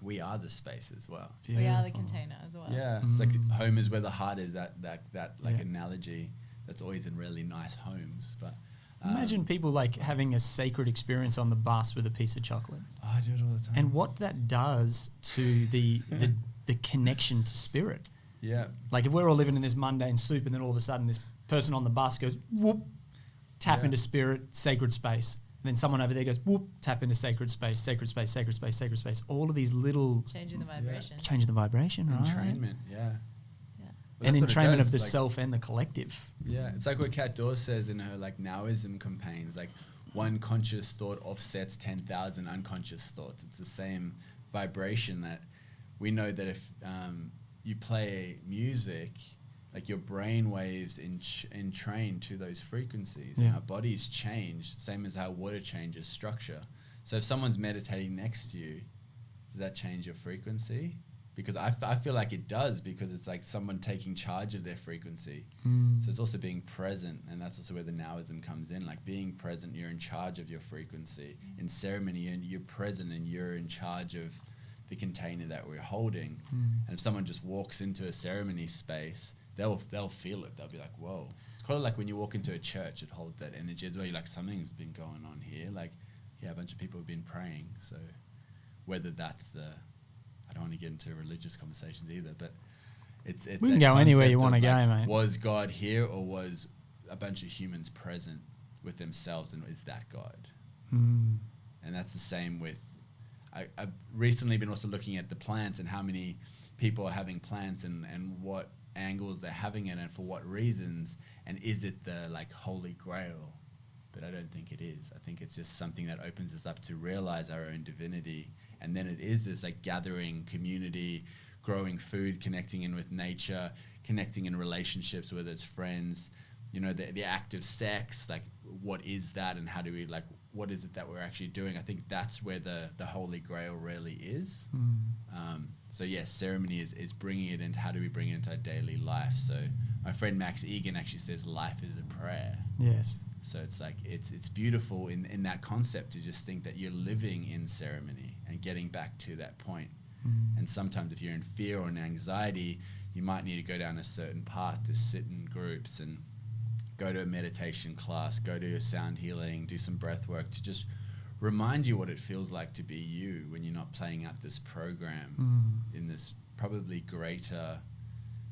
[SPEAKER 2] we are the space as well.
[SPEAKER 3] Beautiful. We are the container as well.
[SPEAKER 2] Yeah, it's like home is where the heart is, that like analogy that's always in really nice homes. But
[SPEAKER 1] imagine people like having a sacred experience on the bus with a piece of chocolate.
[SPEAKER 2] Oh, I do it all the time.
[SPEAKER 1] And what that does to the connection to spirit.
[SPEAKER 2] Yeah.
[SPEAKER 1] Like if we're all living in this mundane soup, and then all of a sudden this person on the bus goes, whoop, tap into spirit, sacred space. And then someone over there goes, whoop, tap into sacred space, sacred space, sacred space, sacred space. All of these little...
[SPEAKER 3] Changing the vibration.
[SPEAKER 1] Changing the vibration, right?
[SPEAKER 2] Entrainment,
[SPEAKER 1] an
[SPEAKER 2] that's what it
[SPEAKER 1] entrainment
[SPEAKER 2] does,
[SPEAKER 1] of the
[SPEAKER 2] like-
[SPEAKER 1] self and the collective.
[SPEAKER 2] Yeah, it's like what Kat Dawes says in her like Nowism campaigns, like one conscious thought offsets 10,000 unconscious thoughts. It's the same vibration that we know that if you play music, like your brain waves entrain to those frequencies, and our bodies change, same as how water changes structure. So if someone's meditating next to you, does that change your frequency? Because I feel like it does, because it's like someone taking charge of their frequency. So it's also being present, and that's also where the Nowism comes in. Like being present, you're in charge of your frequency. In ceremony, you're present and you're in charge of the container that we're holding. And if someone just walks into a ceremony space, they'll feel it. They'll be like, whoa. It's kind of like when you walk into a church, it holds that energy as well. You're like, something's been going on here. Like, yeah, a bunch of people have been praying. So whether that's I don't want to get into religious conversations either, but it's
[SPEAKER 1] We can go anywhere you want to go, mate.
[SPEAKER 2] Was God here, or was a bunch of humans present with themselves, and is that God? And that's the same with, I've recently been also looking at the plants and how many people are having plants and what angles they're having it and for what reasons, and is it the like holy grail? But I don't think it is. I think it's just something that opens us up to realize our own divinity. And then it is this like gathering community, growing food, connecting in with nature, connecting in relationships, whether it's friends, you know, the act of sex, like what is that, and how do we like, what is it that we're actually doing? I think that's where the holy grail really is. So yes, ceremony is bringing it into, how do we bring it into our daily life? So my friend Max Egan actually says life is a prayer.
[SPEAKER 1] Yes.
[SPEAKER 2] So it's like, it's beautiful in that concept to just think that you're living in ceremony and getting back to that point. And sometimes if you're in fear or in anxiety, you might need to go down a certain path to sit in groups and go to a meditation class, go to a sound healing, do some breath work to just remind you what it feels like to be you when you're not playing out this program in this probably greater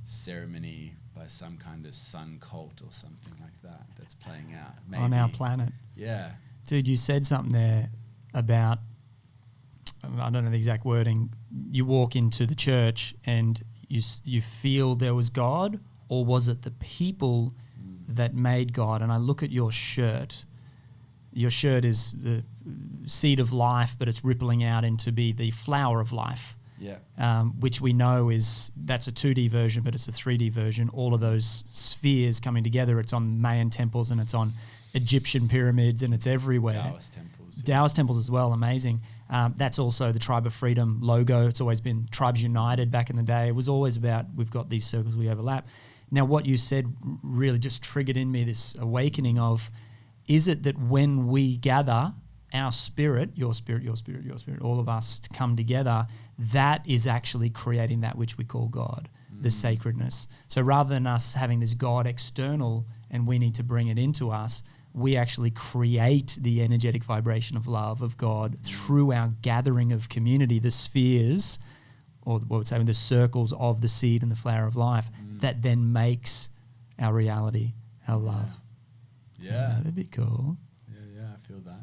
[SPEAKER 2] ceremony by some kind of sun cult or something like that that's playing out. Maybe.
[SPEAKER 1] On our planet.
[SPEAKER 2] Yeah.
[SPEAKER 1] Dude, you said something there about, I don't know the exact wording, you walk into the church and you feel there was God, or was it the people that made God? And I look at your shirt. Your shirt is the seed of life, but it's rippling out into be the flower of life.
[SPEAKER 2] Yeah.
[SPEAKER 1] Which we know that's a 2D version, but it's a 3D version. All of those spheres coming together. It's on Mayan temples and it's on Egyptian pyramids and it's everywhere.
[SPEAKER 2] Taoist temples.
[SPEAKER 1] Taoist temples as well, amazing. That's also the Tribe of Freedom logo. It's always been Tribes United back in the day. It was always about, we've got these circles, we overlap. Now, what you said really just triggered in me this awakening of, is it that when we gather our spirit, your spirit, your spirit, your spirit, all of us to come together, that is actually creating that which we call God, the sacredness. So rather than us having this God external and we need to bring it into us, we actually create the energetic vibration of love of God through our gathering of community, the spheres, or what would say the circles of the seed and the flower of life, that then makes our reality, our love.
[SPEAKER 2] Yeah.
[SPEAKER 1] That'd be cool.
[SPEAKER 2] Yeah, I feel that.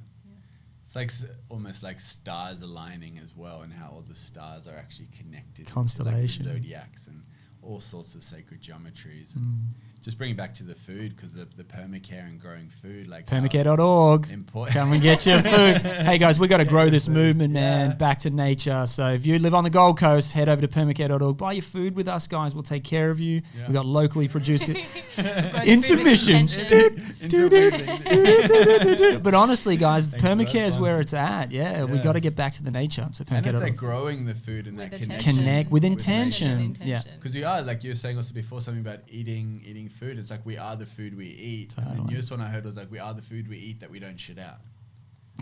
[SPEAKER 2] It's like almost like stars aligning as well, and how all the stars are actually connected.
[SPEAKER 1] Constellation.
[SPEAKER 2] Like the zodiacs and all sorts of sacred geometries. And just bringing back to the food, because the permacare and growing food, like
[SPEAKER 1] Permacare.org. Come and get your food. Hey guys, we got to grow this movement, man, back to nature. So if you live on the Gold Coast, head over to permacare.org. Buy your food with us, guys. We'll take care of you. We got locally produced intermission. But honestly, guys, permacare is where it's at. Yeah, we got to get back to the nature. So
[SPEAKER 2] and it's
[SPEAKER 1] permacare.org.
[SPEAKER 2] like growing the food and that connection.
[SPEAKER 1] Connect with intention. Yeah.
[SPEAKER 2] Because we are, like you were saying also before, something about eating food. It's like we are the food we eat.
[SPEAKER 1] Totally.
[SPEAKER 2] And the newest one I heard was like we are the food we eat that we don't shit out.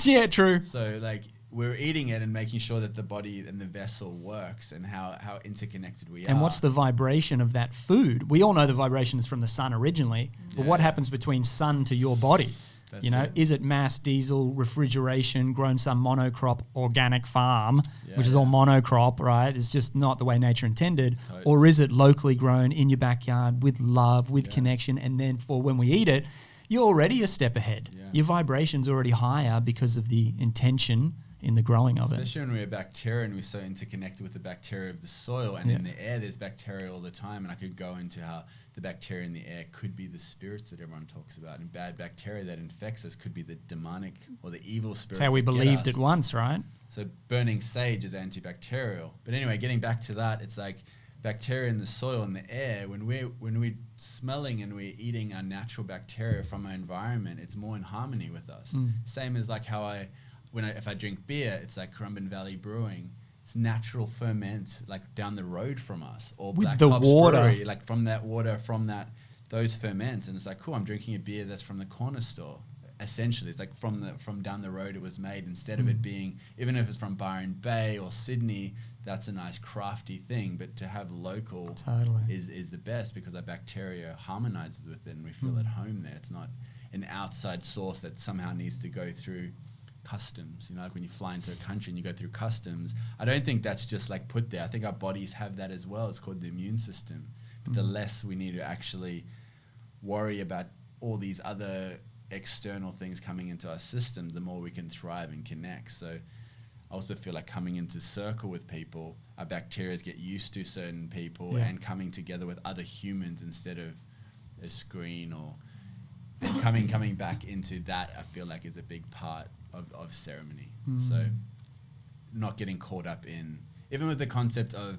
[SPEAKER 1] Yeah, true.
[SPEAKER 2] So like we're eating it and making sure that the body and the vessel works, and how interconnected we are.
[SPEAKER 1] And what's the vibration of that food? We all know the vibration is from the sun originally, but what happens between sun to your body?
[SPEAKER 2] That's
[SPEAKER 1] Is it mass diesel refrigeration, grown some monocrop organic farm, which is all monocrop, right? It's just not the way nature intended.
[SPEAKER 2] Totes.
[SPEAKER 1] Or is it locally grown in your backyard with love, with connection, and then for when we eat it, you're already a step ahead.
[SPEAKER 2] Yeah.
[SPEAKER 1] Your vibration's already higher because of the intention in the growing of it.
[SPEAKER 2] Especially when we're a bacteria and we're so interconnected with the bacteria of the soil, and in the air there's bacteria all the time, and I could go into how the bacteria in the air could be the spirits that everyone talks about, and bad bacteria that infects us could be the demonic or the evil spirits.
[SPEAKER 1] That's how we believed it once, right?
[SPEAKER 2] So burning sage is antibacterial. But anyway, getting back to that, it's like bacteria in the soil and the air, when we're smelling and we're eating our natural bacteria from our environment, it's more in harmony with us. Same as like how if I drink beer, it's like Currumbin Valley Brewing. It's natural ferment, like down the road from us, or
[SPEAKER 1] with
[SPEAKER 2] Black
[SPEAKER 1] the
[SPEAKER 2] Hops
[SPEAKER 1] water,
[SPEAKER 2] Brewery, like from that water, from those ferments, and it's like, cool, I'm drinking a beer that's from the corner store. Essentially, it's like from down the road it was made, instead of it being, even if it's from Byron Bay or Sydney, that's a nice crafty thing. But to have local is the best, because our bacteria harmonizes with it and we feel at home there. It's not an outside source that somehow needs to go through customs. You know, like when you fly into a country and you go through customs, I don't think that's just like put there. I think our bodies have that as well. It's called the immune system. But the less we need to actually worry about all these other external things coming into our system, the more we can thrive and connect. So I also feel like coming into circle with people, our bacteria get used to certain people and coming together with other humans instead of a screen, or coming back into that, I feel like is a big part of ceremony. So not getting caught up in, even with the concept of,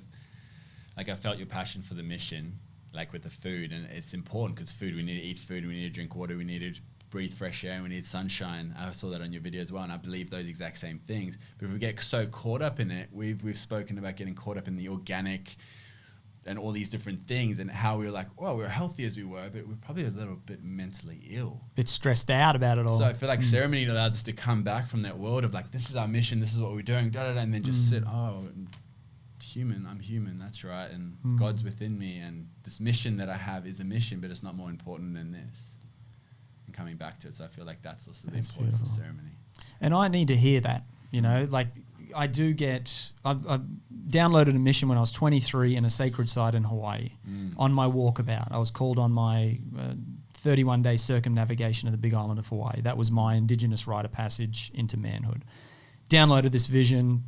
[SPEAKER 2] like, I felt your passion for the mission, like with the food, and it's important because food, we need to eat food, we need to drink water, we need to breathe fresh air, and we need sunshine. I saw that on your video as well, and I believe those exact same things. But if we get so caught up in it, we've spoken about getting caught up in the organic and all these different things, and how we were like, oh, we're healthy as we were, but we're probably a little bit mentally ill.
[SPEAKER 1] Bit stressed out about it all.
[SPEAKER 2] So I feel like ceremony allows us to come back from that world of like, this is our mission, this is what we're doing, and then just sit, I'm human, that's right, and God's within me, and this mission that I have is a mission, but it's not more important than this. And coming back to it, so I feel like that's also the importance
[SPEAKER 1] beautiful.
[SPEAKER 2] of ceremony.
[SPEAKER 1] And I need to hear that, you know, like I've downloaded a mission when I was 23 in a sacred site in Hawaii on my walkabout. I was called on my 31-day circumnavigation of the Big Island of Hawaii. That was my indigenous rite of passage into manhood. Downloaded this vision.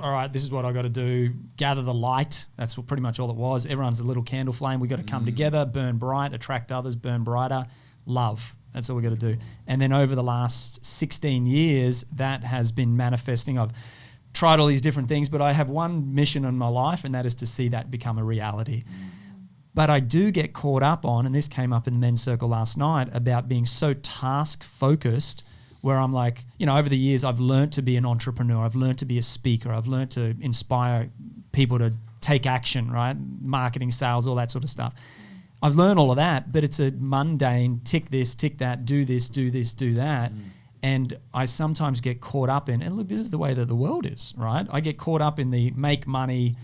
[SPEAKER 1] All right, this is what I got to do. Gather the light. That's pretty much all it was. Everyone's a little candle flame. We got to come together, burn bright, attract others, burn brighter. Love. That's all we got to do. And then over the last 16 years, that has been manifesting. I've tried all these different things, but I have one mission in my life, and that is to see that become a reality. But I do get caught up on, and this came up in the men's circle last night, about being so task focused, where I'm like, you know, over the years, I've learned to be an entrepreneur. I've learned to be a speaker. I've learned to inspire people to take action, right? Marketing, sales, all that sort of stuff. I've learned all of that, but it's a mundane, tick this, tick that, do this, do that. And I sometimes get caught up in, and look, this is the way that the world is, right? I get caught up in the make money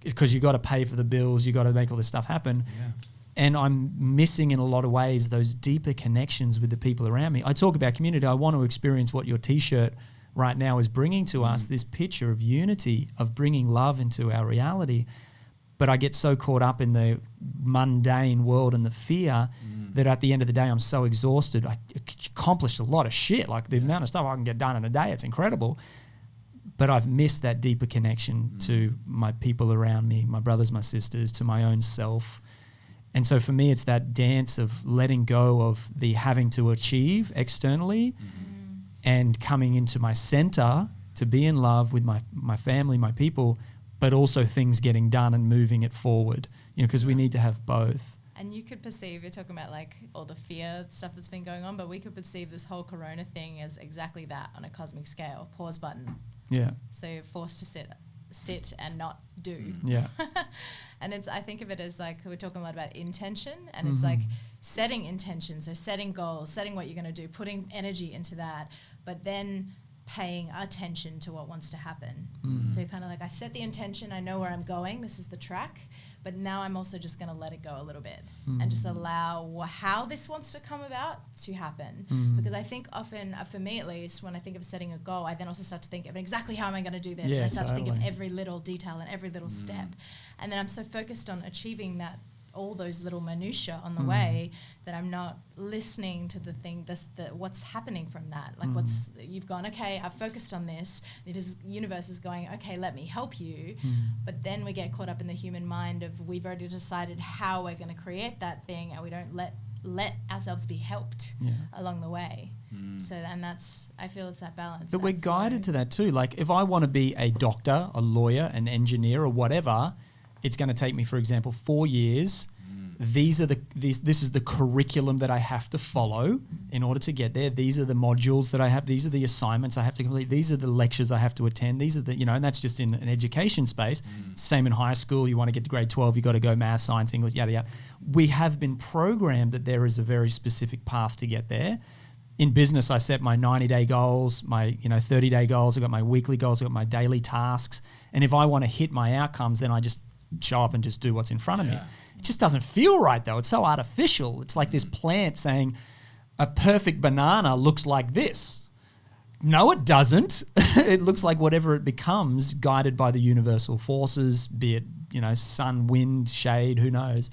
[SPEAKER 1] because you got to pay for the bills, you got to make all this stuff happen. Yeah. And I'm missing in a lot of ways those deeper connections with the people around me. I talk about community. I want to experience what your T-shirt right now is bringing to us, this picture of unity, of bringing love into our reality. But I get so caught up in the mundane world and the fear that at the end of the day, I'm so exhausted. I accomplished a lot of shit. Like the amount of stuff I can get done in a day, it's incredible. But I've missed that deeper connection to my people around me, my brothers, my sisters, to my own self. And so for me, it's that dance of letting go of the having to achieve externally and coming into my center to be in love with my family, my people, but also things getting done and moving it forward, you know, because we need to have both.
[SPEAKER 3] And you could perceive, you're talking about like all the fear stuff that's been going on, but we could perceive this whole corona thing as exactly that on a cosmic scale, pause button. Yeah. So you're forced to sit and not do. Yeah. And I think of it as like, we're talking a lot about intention, and it's like setting intention. So setting goals, setting what you're going to do, putting energy into that, but then paying attention to what wants to happen. So you're kind of like, I set the intention, I know where I'm going, this is the track, but now I'm also just going to let it go a little bit and just allow how this wants to come about to happen. Because I think often, for me at least, when I think of setting a goal, I then also start to think of exactly how am I going to do this. And I start to think of every little detail and every little step. And then I'm so focused on achieving that, all those little minutiae on the way, that I'm not listening to the thing, what's happening from that. Like you've gone, okay, I've focused on this. The universe is going, okay, let me help you. But then we get caught up in the human mind of we've already decided how we're going to create that thing, and we don't let ourselves be helped along the way. So, and I feel it's that balance.
[SPEAKER 1] But we're guided to that too. Like if I want to be a doctor, a lawyer, an engineer or whatever, it's going to take me, for example, 4 years. This is the curriculum that I have to follow in order to get there. These are the modules that I have. These are the assignments I have to complete. These are the lectures I have to attend. These are the, and that's just in an education space. Same in high school. You want to get to grade 12, you got to go math, science, English, yada, yada. We have been programmed that there is a very specific path to get there. In business, I set my 90-day goals, my 30-day goals. I've got my weekly goals. I've got my daily tasks. And if I want to hit my outcomes, then I just show up and just do what's in front of me. It just doesn't feel right, though. It's so artificial. It's like this plant saying a perfect banana looks like this. No, it doesn't. It looks like whatever it becomes, guided by the universal forces, be it, sun, wind, shade, who knows.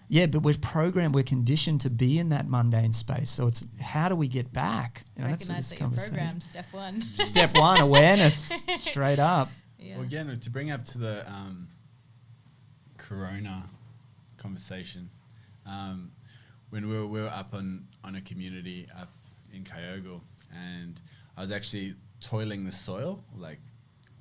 [SPEAKER 1] Yeah, but we're programmed, we're conditioned to be in that mundane space. So it's how do we get back?
[SPEAKER 3] Recognize that you're programmed, step one.
[SPEAKER 1] Step one, awareness, straight up.
[SPEAKER 2] Yeah. Well, again, to bring up to the Corona conversation, when we were up on a community up in Kyogo, and I was actually toiling the soil. Like,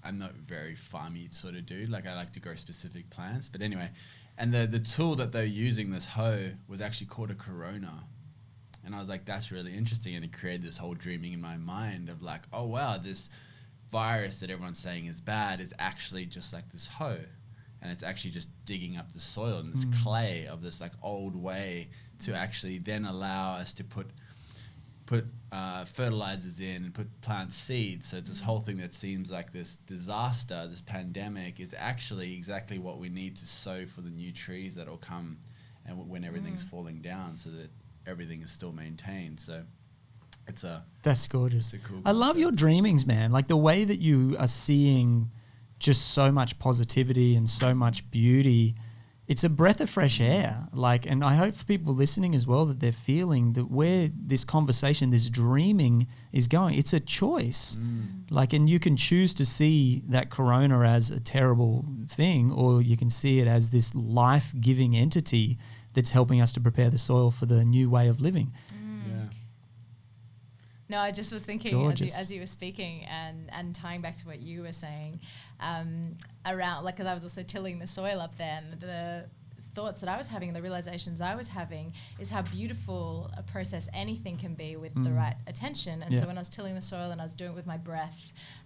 [SPEAKER 2] I'm not very farmy sort of dude. Like, I like to grow specific plants. But anyway, and the tool that they're using, this hoe, was actually called a Corona. And I was like, that's really interesting. And it created this whole dreaming in my mind of like, oh, wow, this virus that everyone's saying is bad is actually just like this hoe. And it's actually just digging up the soil and this clay of this like old way to actually then allow us to put fertilizers in and put plant seeds. So it's this whole thing that seems like this disaster, this pandemic, is actually exactly what we need to sow for the new trees that will come and when everything's falling down, so that everything is still maintained. So
[SPEAKER 1] that's gorgeous.
[SPEAKER 2] It's a cool
[SPEAKER 1] I love your dreamings, man. Like the way that you are seeing just so much positivity and so much beauty. It's a breath of fresh air. Like, and I hope for people listening as well that they're feeling that where this conversation, this dreaming is going, it's a choice. Like, and you can choose to see that Corona as a terrible thing, or you can see it as this life-giving entity that's helping us to prepare the soil for the new way of living.
[SPEAKER 2] Yeah.
[SPEAKER 3] No, I just was thinking as you were speaking and tying back to what you were saying around, like, because I was also tilling the soil up there, and the thoughts that I was having, the realizations I was having, is how beautiful a process anything can be with the right attention. And so when I was tilling the soil and I was doing it with my breath,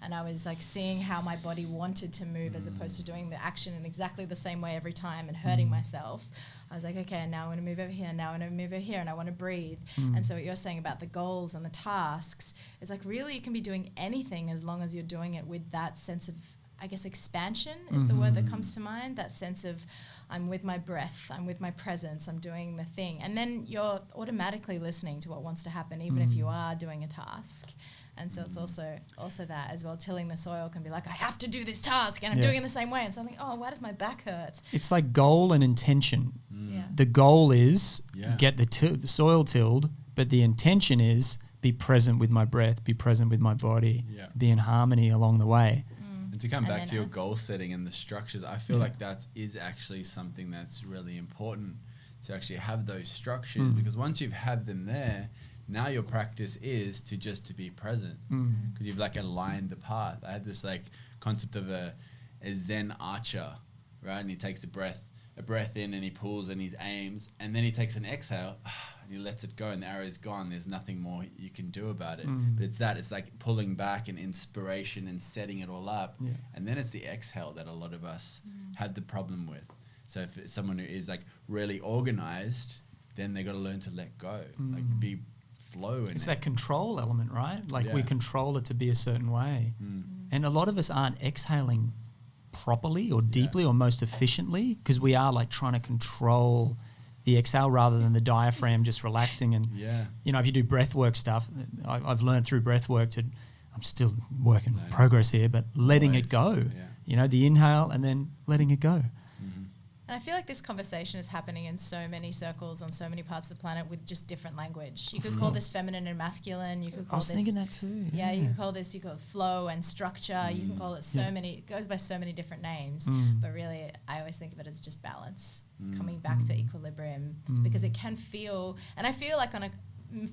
[SPEAKER 3] and I was like seeing how my body wanted to move as opposed to doing the action in exactly the same way every time and hurting myself, I was like, okay, now I want to move over here, now I want to move over here, and I want to breathe. And so what you're saying about the goals and the tasks is like, really, you can be doing anything as long as you're doing it with that sense of, I guess, expansion is the word that comes to mind, that sense of I'm with my breath, I'm with my presence, I'm doing the thing. And then you're automatically listening to what wants to happen, even if you are doing a task. And so it's also that as well. Tilling the soil can be like, I have to do this task and I'm doing it the same way. And something, oh, why does my back hurt?
[SPEAKER 1] It's like goal and intention. The goal is get the soil tilled, but the intention is be present with my breath, be present with my body, be in harmony along the way.
[SPEAKER 2] And to come back to your goal setting and the structures, I feel like that is actually something that's really important, to actually have those structures, because once you've had them there, now your practice is to be present, because you've like aligned the path. I had this like concept of a Zen archer, right? And he takes a breath in and he pulls and he aims, and then he takes an exhale and he lets it go, and the arrow's gone. There's nothing more you can do about it. But it's like pulling back and inspiration and setting it all up. And then it's the exhale that a lot of us had the problem with. So if it's someone who is like really organized, then they got to learn to let go, like be flow.
[SPEAKER 1] It's that control element, right? Like we control it to be a certain way. And a lot of us aren't exhaling properly or deeply or most efficiently, because we are like trying to control the exhale rather than the diaphragm just relaxing. And if you do breath work stuff, I've learned through breath work I'm still working progress here, but letting it go, the inhale and then letting it go.
[SPEAKER 3] And I feel like this conversation is happening in so many circles on so many parts of the planet with just different language. You could call this feminine and masculine. You could call this.
[SPEAKER 1] I was thinking that too.
[SPEAKER 3] Yeah, you could call this. You call it flow and structure. You can call it so many. It goes by so many different names. But really, I always think of it as just balance, coming back to equilibrium, because it can feel. And I feel like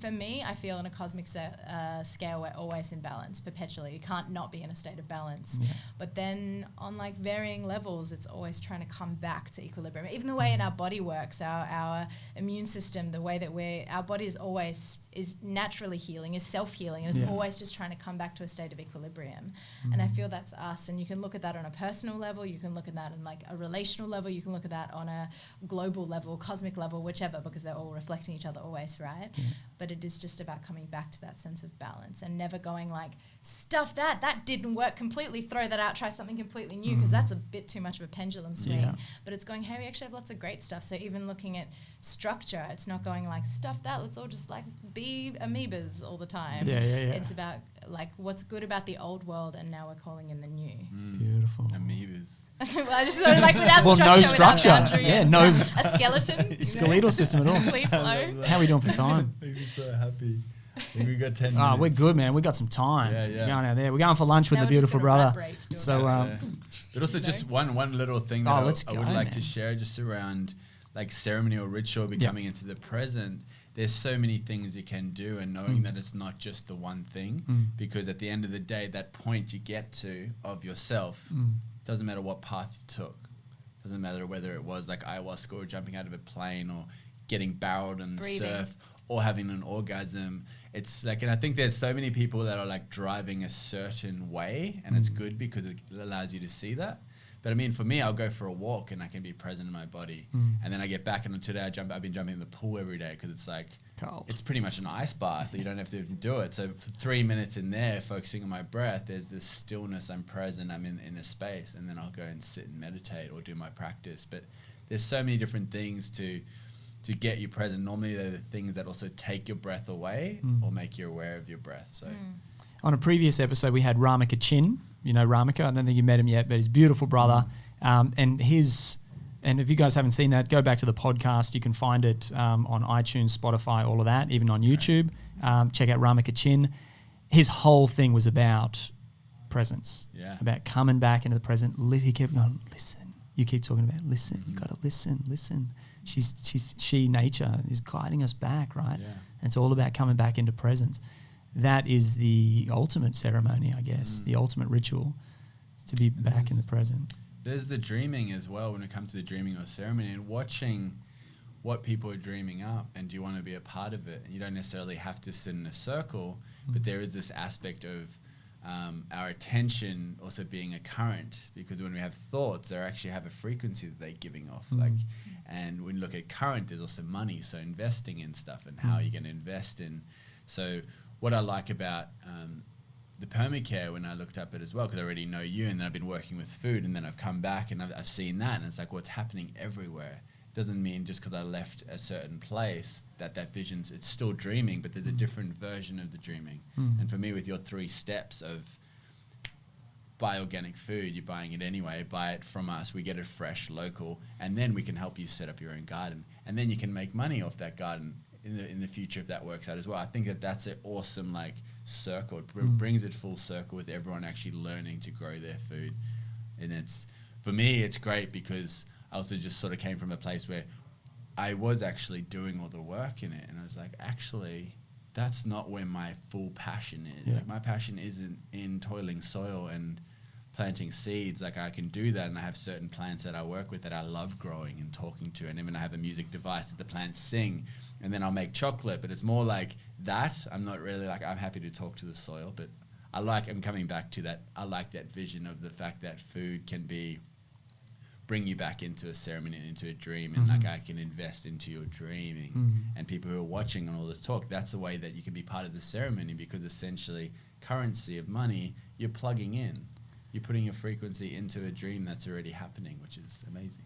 [SPEAKER 3] for me, I feel on a cosmic scale, we're always in balance perpetually. You can't not be in a state of balance. Yeah. But then on like varying levels, it's always trying to come back to equilibrium. Even the way in our body works, our immune system, the way that our body is naturally healing, is self-healing, and is always just trying to come back to a state of equilibrium. And I feel that's us. And you can look at that on a personal level, you can look at that on like a relational level, you can look at that on a global level, cosmic level, whichever, because they're all reflecting each other always, right? Yeah. But it is just about coming back to that sense of balance and never going like, stuff that didn't work completely, throw that out, try something completely new, because that's a bit too much of a pendulum swing. Yeah. But it's going, hey, we actually have lots of great stuff. So even looking at structure, it's not going like, stuff that, let's all just like be amoebas all the time.
[SPEAKER 1] Yeah.
[SPEAKER 3] It's about like what's good about the old world, and now we're calling in the new.
[SPEAKER 1] Beautiful.
[SPEAKER 2] Amoebas.
[SPEAKER 3] Well, I just sort of like without
[SPEAKER 1] no
[SPEAKER 3] structure.
[SPEAKER 1] Yeah, no.
[SPEAKER 3] A skeleton.
[SPEAKER 1] Skeletal system at all.
[SPEAKER 3] Complete flow.
[SPEAKER 1] How are we doing for time?
[SPEAKER 2] We're so happy. I think we got 10 minutes.
[SPEAKER 1] Oh, we're good, man. We got some time.
[SPEAKER 2] Yeah.
[SPEAKER 1] Going out there. We're going for lunch with the beautiful brother. So,
[SPEAKER 2] but also just one little thing that I would like to share just around like ceremony or ritual becoming into the present. There's so many things you can do, and knowing that it's not just the one thing, because at the end of the day, that point you get to of yourself, doesn't matter what path you took. Doesn't matter whether it was like ayahuasca or jumping out of a plane or getting barreled in the surf or having an orgasm. It's like, and I think there's so many people that are like driving a certain way, and it's good because it allows you to see that. But I mean, for me, I'll go for a walk and I can be present in my body. And then I get back, and today I've been jumping in the pool every day because it's like, cold. It's pretty much an ice bath. You don't have to do it. So for 3 minutes in there, focusing on my breath, there's this stillness. I'm present. I'm in a space, and then I'll go and sit and meditate or do my practice. But there's so many different things to get you present. Normally, they're the things that also take your breath away or make you aware of your breath. So.
[SPEAKER 1] On a previous episode, we had Ramika Chin. You know Ramika. I don't think you met him yet, but he's a beautiful brother. And if you guys haven't seen that, go back to the podcast. You can find it on iTunes, Spotify, all of that, even on YouTube. Check out Ramika Chin. His whole thing was about presence, about coming back into the present. He kept going, listen. You keep talking about listen. You got to listen. She nature is guiding us back, right? Yeah. And it's all about coming back into presence. That is the ultimate ceremony, I guess, the ultimate ritual, is to be back in the present.
[SPEAKER 2] There's the dreaming as well when it comes to the dreaming or ceremony, and watching what people are dreaming up, and do you want to be a part of it? And you don't necessarily have to sit in a circle, but there is this aspect of our attention also being a current, because when we have thoughts, they actually have a frequency that they're giving off. And when you look at current, there's also money, so investing in stuff and how you're going to invest in. So what I like about the permacare, when I looked up it as well, because I already know you, and then I've been working with food, and then I've come back and I've seen that, and it's like what's happening everywhere. It doesn't mean just because I left a certain place that vision's, it's still dreaming, but there's a different version of the dreaming. And for me, with your 3 steps of buy organic food, you're buying it anyway, buy it from us, we get it fresh, local, and then we can help you set up your own garden, and then you can make money off that garden in the future if that works out as well. I think that's an awesome like circle. It brings it full circle with everyone actually learning to grow their food. And it's, for me, it's great because I also just sort of came from a place where I was actually doing all the work in it, and I was like, actually, that's not where my full passion is. Like my passion isn't in toiling soil and planting seeds. Like I can do that, and I have certain plants that I work with that I love growing and talking to, and even I have a music device that the plants sing, and then I'll make chocolate. But it's more like that. I'm not really like, I'm happy to talk to the soil, but I'm coming back to that. I like that vision of the fact that food can bring you back into a ceremony and into a dream, and like I can invest into your dreaming. And people who are watching on all this talk, that's the way that you can be part of the ceremony, because essentially currency of money, you're plugging in. You're putting your frequency into a dream that's already happening, which is amazing.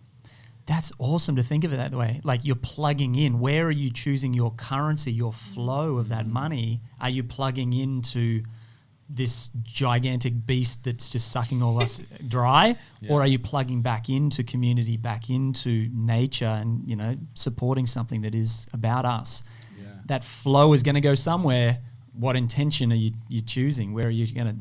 [SPEAKER 1] That's awesome to think of it that way. Like you're plugging in. Where are you choosing your currency, your flow of that money? Are you plugging into this gigantic beast that's just sucking all us dry, or are you plugging back into community, back into nature, and supporting something that is about us? Yeah. That flow is going to go somewhere. What intention are you choosing? Where are you going to?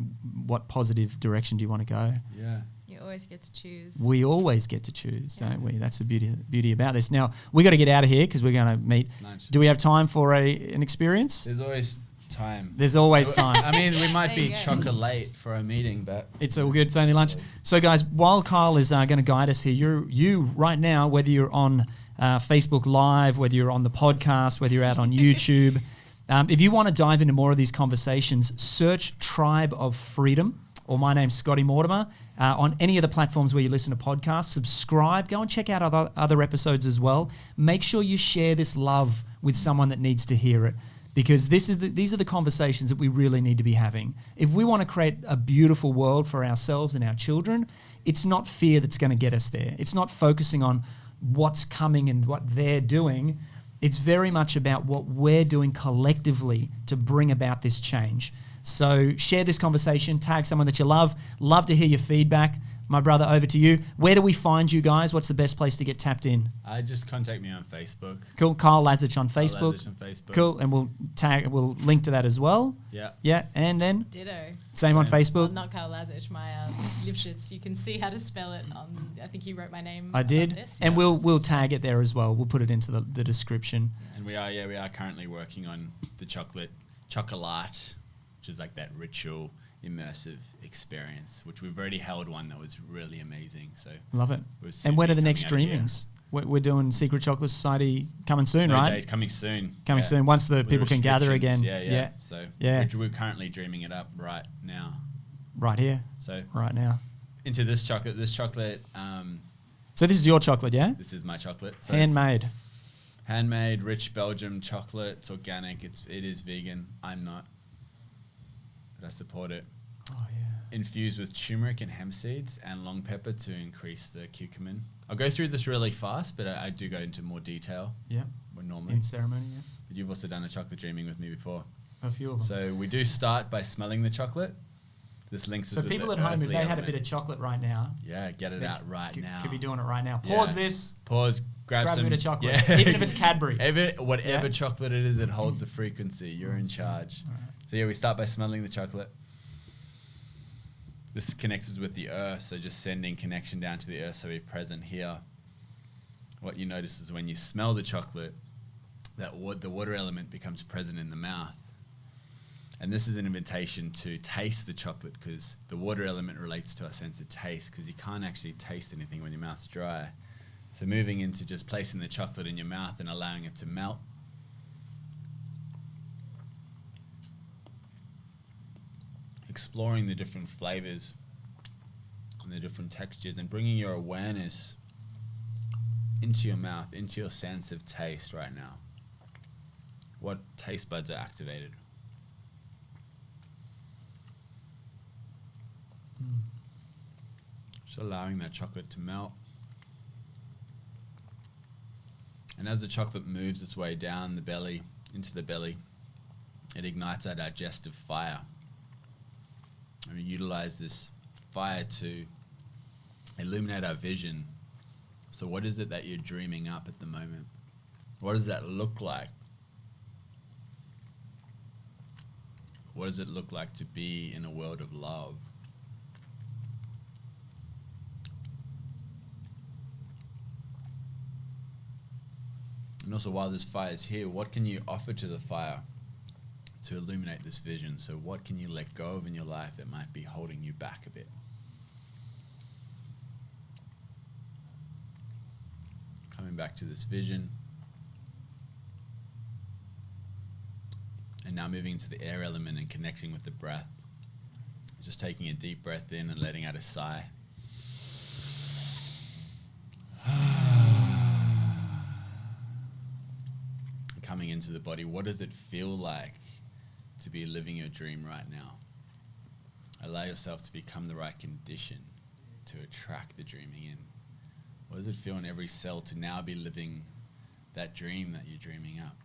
[SPEAKER 1] What positive direction do you want to go?
[SPEAKER 2] Yeah.
[SPEAKER 3] You always get to choose.
[SPEAKER 1] We always get to choose, don't we? That's the beauty about this. Now we got to get out of here because we're going to meet.
[SPEAKER 2] Nice.
[SPEAKER 1] Do we have time for an experience?
[SPEAKER 2] There's always time.
[SPEAKER 1] There's always time.
[SPEAKER 2] I mean, we might be chocker late for our meeting, but
[SPEAKER 1] it's all good. It's only lunch. So, guys, while Kyle is going to guide us here, you right now, whether you're on Facebook Live, whether you're on the podcast, whether you're out on YouTube, if you want to dive into more of these conversations, search Tribe of Freedom, or my name's Scotty Mortimer, on any of the platforms where you listen to podcasts. Subscribe. Go and check out other episodes as well. Make sure you share this love with someone that needs to hear it. Because these are the conversations that we really need to be having. If we want to create a beautiful world for ourselves and our children, it's not fear that's going to get us there. It's not focusing on what's coming and what they're doing. It's very much about what we're doing collectively to bring about this change. So share this conversation, tag someone that you love. Love to hear your feedback. My brother, over to you. Where do we find you guys? What's the best place to get tapped in?
[SPEAKER 2] Just contact me on Facebook.
[SPEAKER 1] Cool. Kyle Lazich on Facebook.
[SPEAKER 2] Lazich on Facebook.
[SPEAKER 1] Cool. And we'll link to that as well.
[SPEAKER 2] Yeah.
[SPEAKER 1] Yeah. And then?
[SPEAKER 3] Ditto.
[SPEAKER 1] Same on Facebook.
[SPEAKER 3] Well, not Kyle Lazich, Maja Liwszyc. You can see how to spell it on. I think you wrote my name.
[SPEAKER 1] I did.
[SPEAKER 3] This.
[SPEAKER 1] And we'll tag it there as well. We'll put it into the description.
[SPEAKER 2] And we are currently working on the chocolate, which is like that ritual, immersive experience, which we've already held one that was really amazing. So
[SPEAKER 1] love it. And when are the next streamings? We're doing Secret Chocolate Society coming soon, right?
[SPEAKER 2] Days, coming soon.
[SPEAKER 1] Coming soon. Once the people can gather again.
[SPEAKER 2] Yeah. So we're currently dreaming it up right now.
[SPEAKER 1] Right here.
[SPEAKER 2] So
[SPEAKER 1] right now.
[SPEAKER 2] Into this chocolate.
[SPEAKER 1] So this is your chocolate, yeah?
[SPEAKER 2] This is my chocolate. So handmade, rich Belgium chocolate. It's organic. It is vegan. I'm not. But I support it.
[SPEAKER 1] Oh, yeah.
[SPEAKER 2] Infused with turmeric and hemp seeds and long pepper to increase the curcumin. I'll go through this really fast, but I do go into more detail.
[SPEAKER 1] Yeah.
[SPEAKER 2] When normally.
[SPEAKER 1] In ceremony, yeah.
[SPEAKER 2] But you've also done a chocolate dreaming with me before.
[SPEAKER 1] A few of them.
[SPEAKER 2] So we do start by smelling the chocolate. This links us with
[SPEAKER 1] people
[SPEAKER 2] the
[SPEAKER 1] at home, if they
[SPEAKER 2] element.
[SPEAKER 1] had a bit of chocolate right now.
[SPEAKER 2] Yeah, get it out right now.
[SPEAKER 1] Could be doing it right now. Pause this.
[SPEAKER 2] Pause. Grab
[SPEAKER 1] a
[SPEAKER 2] some
[SPEAKER 1] bit of chocolate. Yeah. Even if it's Cadbury.
[SPEAKER 2] Whatever chocolate it is that holds the frequency, you're in charge. Right. So we start by smelling the chocolate. This connects us with the earth, so just sending connection down to the earth, so we're present here. What you notice is when you smell the chocolate, the water element becomes present in the mouth. And this is an invitation to taste the chocolate, because the water element relates to our sense of taste, because you can't actually taste anything when your mouth's dry. So moving into just placing the chocolate in your mouth and allowing it to melt. Exploring the different flavors and the different textures, and bringing your awareness into your mouth, into your sense of taste right now. What taste buds are activated? Just allowing that chocolate to melt. And as the chocolate moves its way down the belly, into the belly, it ignites our digestive fire. And we utilize this fire to illuminate our vision. So what is it that you're dreaming up at the moment? What does that look like? What does it look like to be in a world of love? And also, while this fire is here, what can you offer to the fire to illuminate this vision? So what can you let go of in your life that might be holding you back a bit? Coming back to this vision. And now moving into the air element and connecting with the breath. Just taking a deep breath in and letting out a sigh. Coming into the body, what does it feel like to be living your dream right now? Allow yourself to become the right condition to attract the dreaming in. What does it feel in every cell to now be living that dream that you're dreaming up?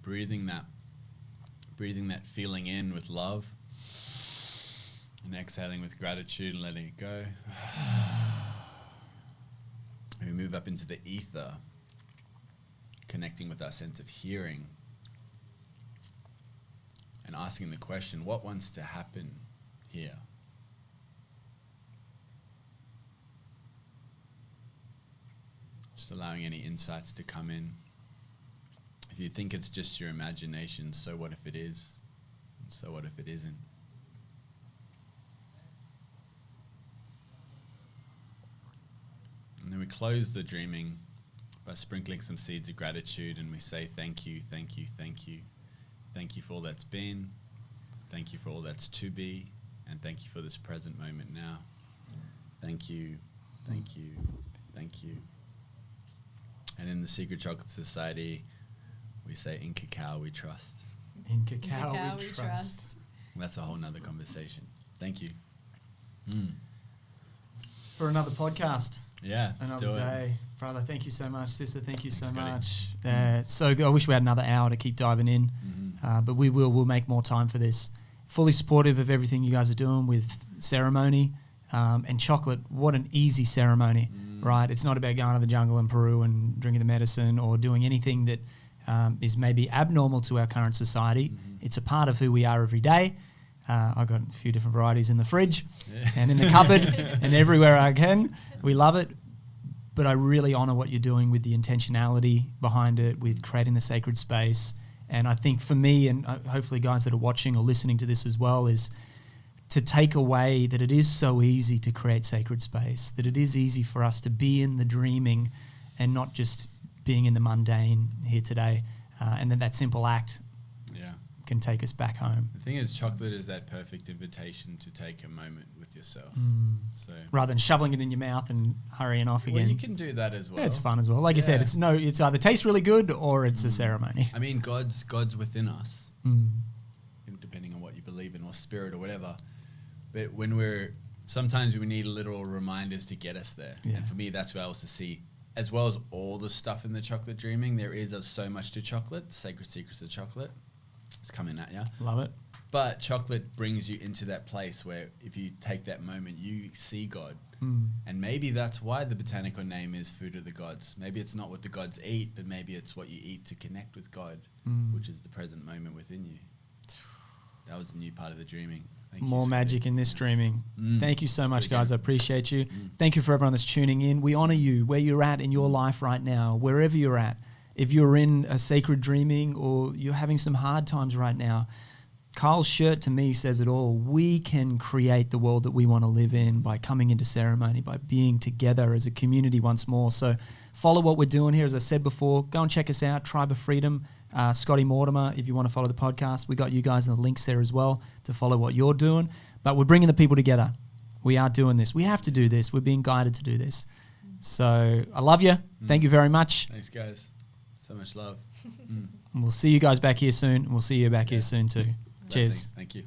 [SPEAKER 2] breathing that feeling in with love, and exhaling with gratitude and letting it go. We move up into the ether, connecting with our sense of hearing, and asking the question, what wants to happen here? Just allowing any insights to come in. If you think it's just your imagination, so what if it is? And so what if it isn't? And then we close the dreaming by sprinkling some seeds of gratitude, and we say thank you, thank you, thank you. Thank you for all that's been. Thank you for all that's to be. And thank you for this present moment now. Thank you, thank you, thank you. And in the Secret Chocolate Society, we say, in cacao we trust.
[SPEAKER 1] In cacao we trust.
[SPEAKER 2] That's a whole nother conversation. Thank you.
[SPEAKER 1] For another podcast.
[SPEAKER 2] Yeah,
[SPEAKER 1] another day. Brother, thank you so much. Sister, thank you so much.
[SPEAKER 2] Scotty.
[SPEAKER 1] So good. I wish we had another hour to keep diving in. But we'll make more time for this. Fully supportive of everything you guys are doing with ceremony and chocolate. What an easy ceremony, right? It's not about going to the jungle in Peru and drinking the medicine or doing anything that is maybe abnormal to our current society. It's a part of who we are every day. I've got a few different varieties in the fridge and in the cupboard and everywhere I can. We love it. But I really honour what you're doing with the intentionality behind it, with creating the sacred space. And I think for me, and hopefully guys that are watching or listening to this as well, is to take away that it is so easy to create sacred space, that it is easy for us to be in the dreaming and not just being in the mundane here today. And then that simple act can take us back home.
[SPEAKER 2] The thing is, chocolate is that perfect invitation to take a moment with yourself. So
[SPEAKER 1] rather than shoveling it in your mouth and hurrying off again.
[SPEAKER 2] Well, you can do that as well.
[SPEAKER 1] Yeah, it's fun as well. Like you said, it's either tastes really good or it's a ceremony.
[SPEAKER 2] I mean, God's within us, depending on what you believe in or spirit or whatever. But sometimes we need little reminders to get us there.
[SPEAKER 1] Yeah.
[SPEAKER 2] And for me, that's what I also see. As well as all the stuff in the chocolate dreaming, there is so much to chocolate, sacred secrets of chocolate. It's coming at you.
[SPEAKER 1] Love it.
[SPEAKER 2] But chocolate brings you into that place where if you take that moment, you see God. And maybe that's why the botanical name is food of the gods. Maybe it's not what the gods eat, but maybe it's what you eat to connect with God, which is the present moment within you. That was the new part of the dreaming. Thank
[SPEAKER 1] More
[SPEAKER 2] you,
[SPEAKER 1] magic in this dreaming. Thank you so much, guys. I appreciate you. Thank you for everyone that's tuning in. We honor you where you're at in your life right now, wherever you're at. If you're in a sacred dreaming or you're having some hard times right now, Carl's shirt to me says it all. We can create the world that we want to live in by coming into ceremony, by being together as a community once more. So follow what we're doing here. As I said before, go and check us out, Tribe of Freedom, Scotty Mortimer, if you want to follow the podcast. We got you guys in the links there as well to follow what you're doing. But we're bringing the people together. We are doing this. We have to do this. We're being guided to do this. So I love you. Thank you very much.
[SPEAKER 2] Thanks, guys. So much love.
[SPEAKER 1] And we'll see you guys back here soon. And we'll see you back here soon too.
[SPEAKER 2] Blessings.
[SPEAKER 1] Cheers.
[SPEAKER 2] Thank you.